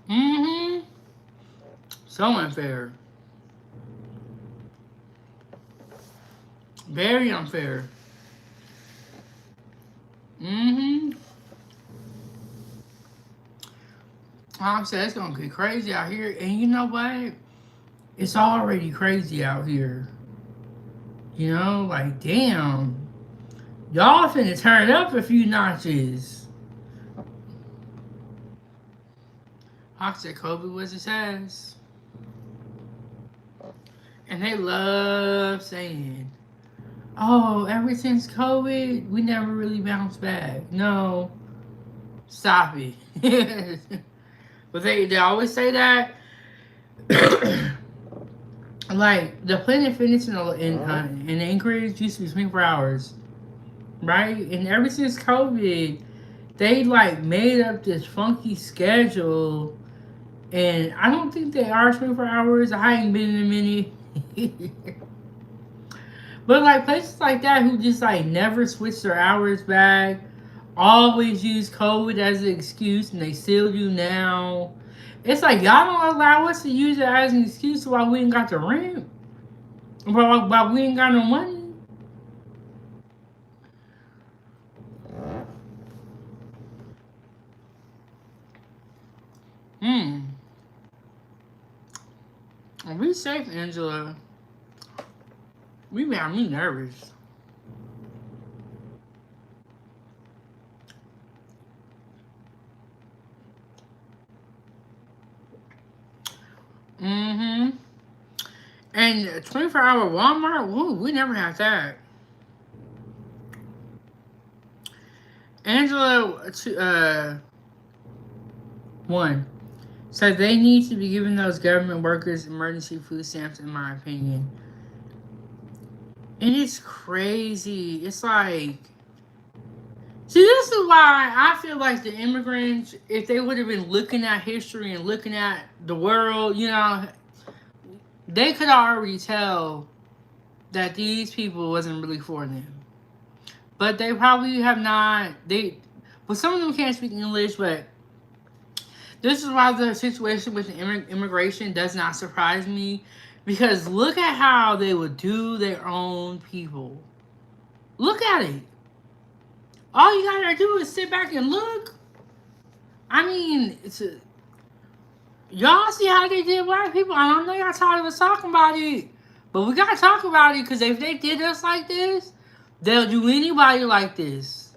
Mm-hmm. So unfair. Very unfair. Mm-hmm. Like I said, it's gonna get crazy out here, and you know what? It's already crazy out here. You know, like damn, y'all finna turn up a few notches. Hawk said Kobe was his ass. And they love saying, oh, ever since COVID, we never really bounced back. No, stop it. But they always say that. Like, the Planet Fitness in Anchorage used to be 24 hours, right? And ever since COVID, they, like, made up this funky schedule. And I don't think they are 24 hours. I ain't been in a minute. But like places like that who just like never switch their hours back, always use COVID as an excuse, and they still do now. It's like y'all don't allow us to use it as an excuse why we ain't got the rent, why we ain't got no money. Hmm. Be safe, Angela. We made me nervous. Mm-hmm. And 24-hour Walmart, woo, we never had that. Angela, one. So they need to be giving those government workers emergency food stamps, in my opinion. And it's crazy. It's like, see, this is why I feel like the immigrants, if they would have been looking at history and looking at the world, they could already tell that these people wasn't really for them. But they probably have not. But some of them can't speak English. But this is why the situation with the immigration does not surprise me, because look at how they would do their own people. Look at it. All you gotta do is sit back and look. I mean, y'all see how they did black people. I don't know y'all tired of us talking about it, but we gotta talk about it, because if they did us like this, they'll do anybody like this.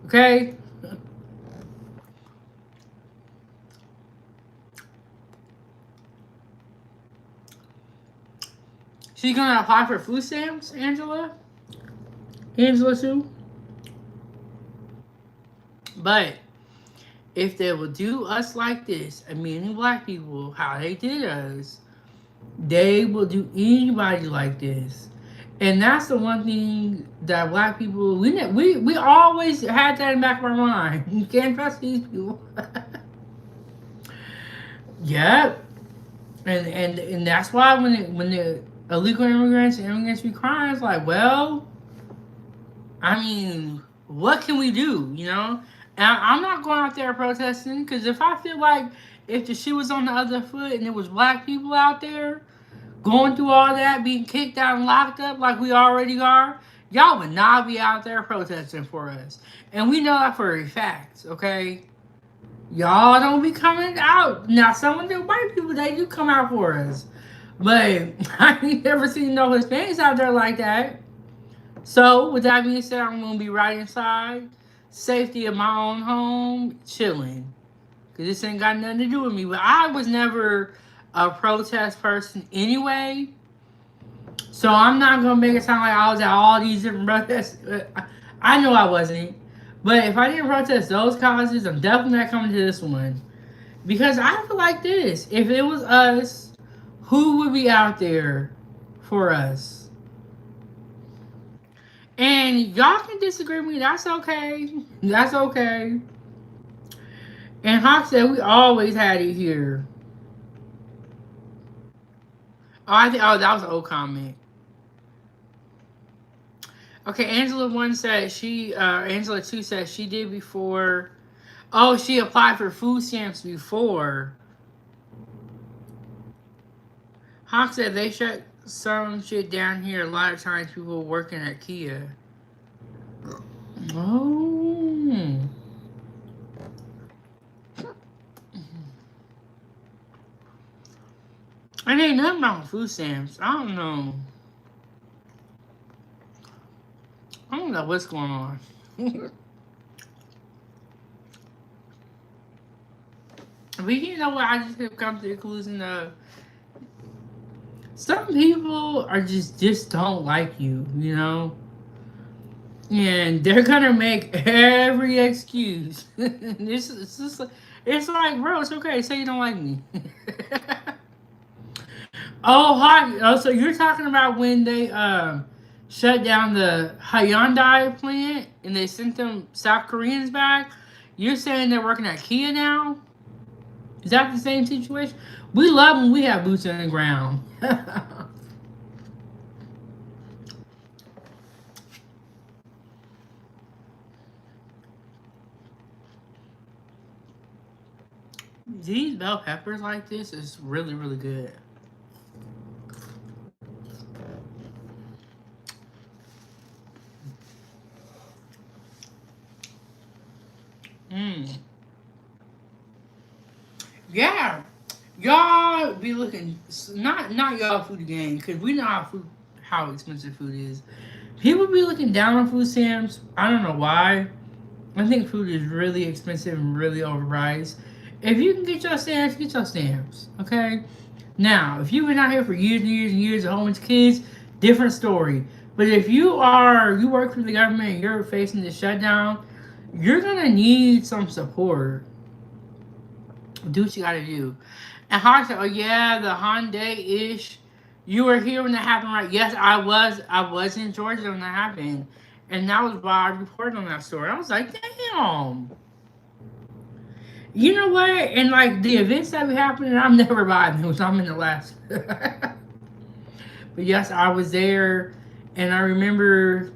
Okay? She's gonna apply for food stamps, Angela? Angela too? But if they will do us like this, I mean black people, how they did us, they will do anybody like this. And that's the one thing that black people, we always had that in the back of our mind. You can't trust these people. Yep. And that's why when the illegal immigrants and immigrants be crying, it's like, well, I mean, what can we do? And I'm not going out there protesting, because if I feel like if the shit was on the other foot and it was black people out there going through all that, being kicked out and locked up like we already are, y'all would not be out there protesting for us. And we know that for a fact, okay? Y'all don't be coming out. Now, some of the white people, they do come out for us. But I ain't never seen no Hispanics out there like that. So, with that being said, I'm going to be right inside. Safety of my own home, chilling. Because this ain't got nothing to do with me. But I was never a protest person anyway. So, I'm not going to make it sound like I was at all these different protests. I know I wasn't. But if I didn't protest those causes, I'm definitely not coming to this one. Because I feel like this. If it was us, who would be out there for us? And y'all can disagree with me. That's okay. That's okay. And Hawk said we always had it here. Oh, that was an old comment. Okay, Angela 1 said Angela 2 said she did before. Oh, she applied for food stamps before. Hawk said they shut some shit down here. A lot of times people working at Kia. Oh. And ain't nothing about food stamps. I don't know. I don't know what's going on. But you know what? I just have come to the conclusion of some people are just don't like you, and they're gonna make every excuse. It's like, bro, it's okay. Say you don't like me. So you're talking about when they shut down the Hyundai plant and they sent them South Koreans back? You're saying they're working at Kia now? Is that the same situation? We love when we have boots on the ground. These bell peppers like this is really, really good. Yeah. Y'all be looking, not y'all food again, because we know how expensive food is. People be looking down on food stamps. I don't know why. I think food is really expensive and really overpriced. If you can get your stamps, get your stamps. Okay? Now, if you've been out here for years and years and years, a whole bunch of kids, different story. But if you work for the government and you're facing this shutdown, you're gonna need some support. Do what you gotta do. And Hawk said, "Oh yeah, the Hyundai ish. You were here when that happened, right?" Yes, I was. I was in Georgia when that happened, and that was why I reported on that story. I was like, "Damn." You know what? And like the events that be happening, I'm never buying news. I'm in Alaska. But yes, I was there, and I remember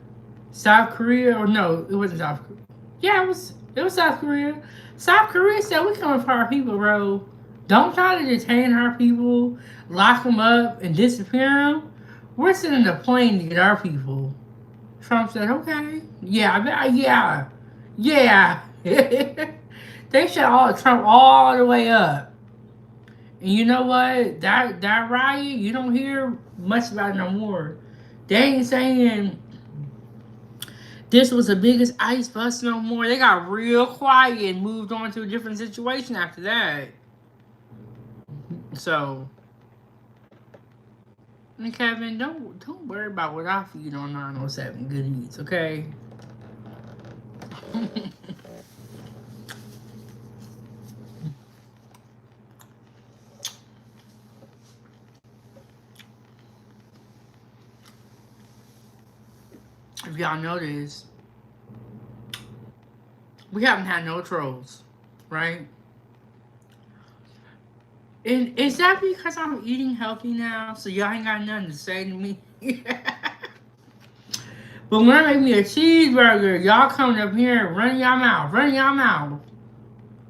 South Korea, or no, it wasn't South Korea. Yeah, it was South Korea. South Korea said we coming for our people, bro. Don't try to detain our people, lock them up, and disappear them. We're sending a plane to get our people. Trump said, okay, yeah, yeah, yeah. They shut all Trump all the way up. And you know what? That riot, you don't hear much about it no more. They ain't saying this was the biggest ice bust no more. They got real quiet and moved on to a different situation after that. So, and Kevin, don't worry about what I feed on 907 Good Eats, okay? If y'all notice, we haven't had no trolls, right? And is that because I'm eating healthy now, so y'all ain't got nothing to say to me? But when I make me a cheeseburger, y'all coming up here and running y'all mouth, running y'all mouth.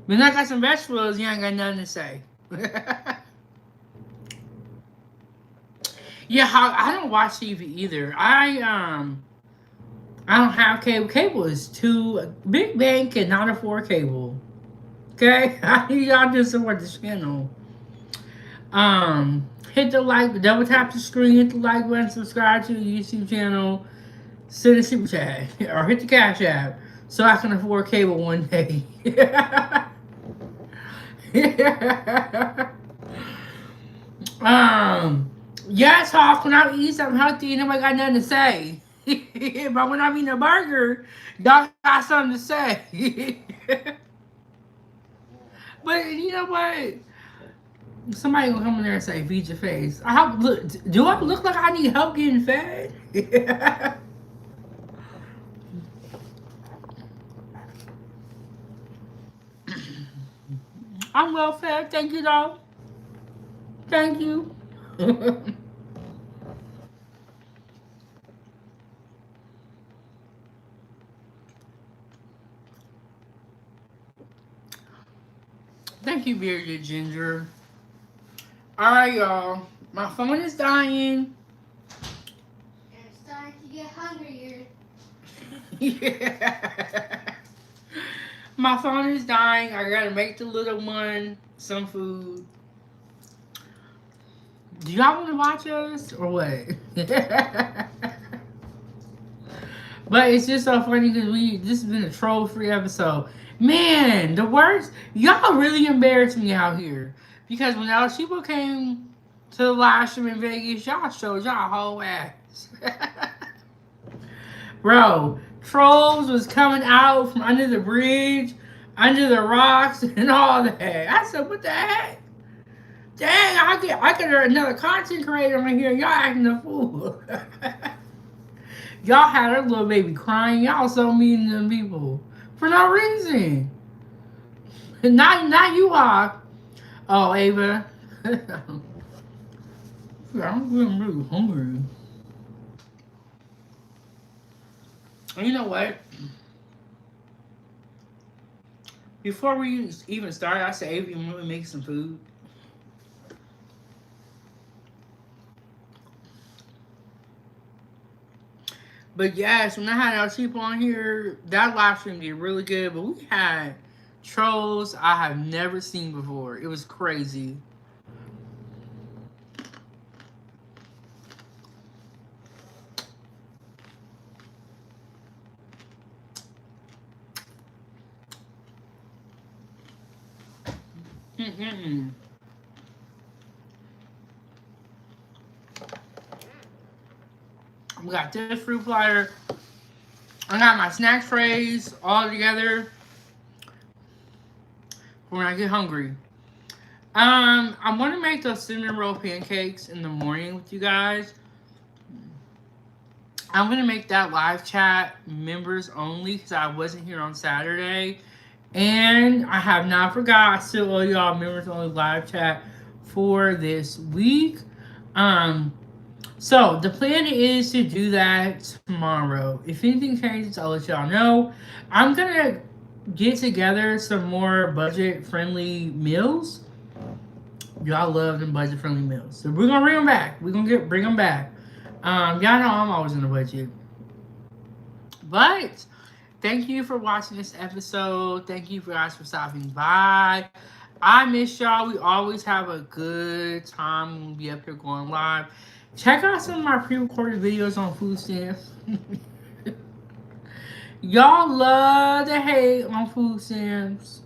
When I got some vegetables, you ain't got nothing to say. Yeah, I don't watch TV either. I don't have cable. Cable is too Big Bang cannot afford cable. Okay, I need y'all to support this channel. Hit the like, double tap the screen, hit the like button, subscribe to the YouTube channel, send a super chat, or hit the cash app so I can afford cable one day. um, yes, Hawk, when I eat something healthy, nobody got nothing to say. But when I'm eating a burger, y'all got something to say. But you know what? Somebody gonna come in there and say, "Feed your face." Do I look like I need help getting fed? I'm well fed, thank you, though. Thank you. Thank you, Bearded Ginger. All right, y'all. My phone is dying. And it's starting to get hungrier. Yeah. My phone is dying. I gotta make the little one some food. Do y'all want to watch us or what? But it's just so funny because this has been a troll-free episode. Man, the worst. Y'all really embarrassed me out here because when those people came to the live stream in Vegas, y'all showed y'all whole ass. Bro, trolls was coming out from under the bridge, under the rocks, and all that. I said, what the heck? Dang, I get another content creator right here. Y'all acting a fool. Y'all had a little baby crying. Y'all so mean to them people for no reason. Not you are. Oh, Ava. I'm getting really hungry. You know what? Before we even start, I said, Ava, you want to make some food? But yes, when I had our people on here, that live stream did really good. But we had trolls I have never seen before. It was crazy. Mm-mm. We got this fruit platter. I got my snack trays all together for when I get hungry. I want to make those cinnamon roll pancakes in the morning with you guys. I'm going to make that live chat members only because I wasn't here on Saturday. And I have not forgot. I still owe y'all members only live chat for this week. So the plan is to do that tomorrow. If anything changes, I'll let y'all know. I'm going to get together some more budget-friendly meals. Y'all love them budget-friendly meals. So we're going to bring them back. We're going to bring them back. Y'all know I'm always in the budget. But thank you for watching this episode. Thank you guys for stopping by. I miss y'all. We always have a good time when we be up here going live. Check out some of my pre-recorded videos on food stamps. Y'all love to hate on food stamps.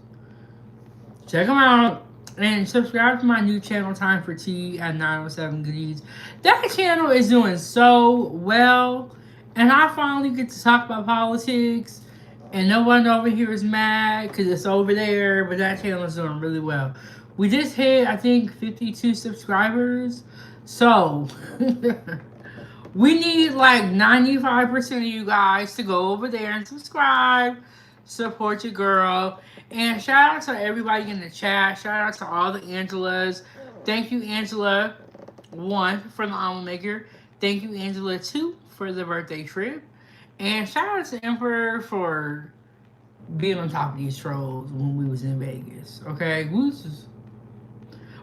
Check them out. And subscribe to my new channel, Time for Tea at 907 Goodies. That channel is doing so well. And I finally get to talk about politics. And no one over here is mad because it's over there. But that channel is doing really well. We just hit, I think, 52 subscribers. So, we need like 95% of you guys to go over there and subscribe. Support your girl. And shout out to everybody in the chat. Shout out to all the Angelas. Thank you, Angela 1 for the almond maker. Thank you, Angela 2 for the birthday trip. And shout out to Emperor for being on top of these trolls when we was in Vegas. Okay?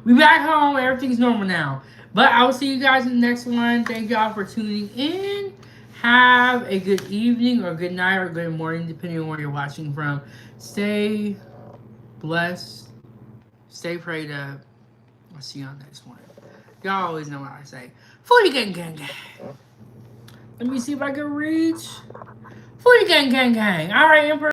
We back home. Everything's normal now. But I will see you guys in the next one. Thank y'all for tuning in. Have a good evening or good night or good morning, depending on where you're watching from. Stay blessed. Stay prayed up. I'll see you on the next one. Y'all always know what I say. Foodie gang gang gang. Let me see if I can reach. Foodie gang gang gang. All right, Emperor.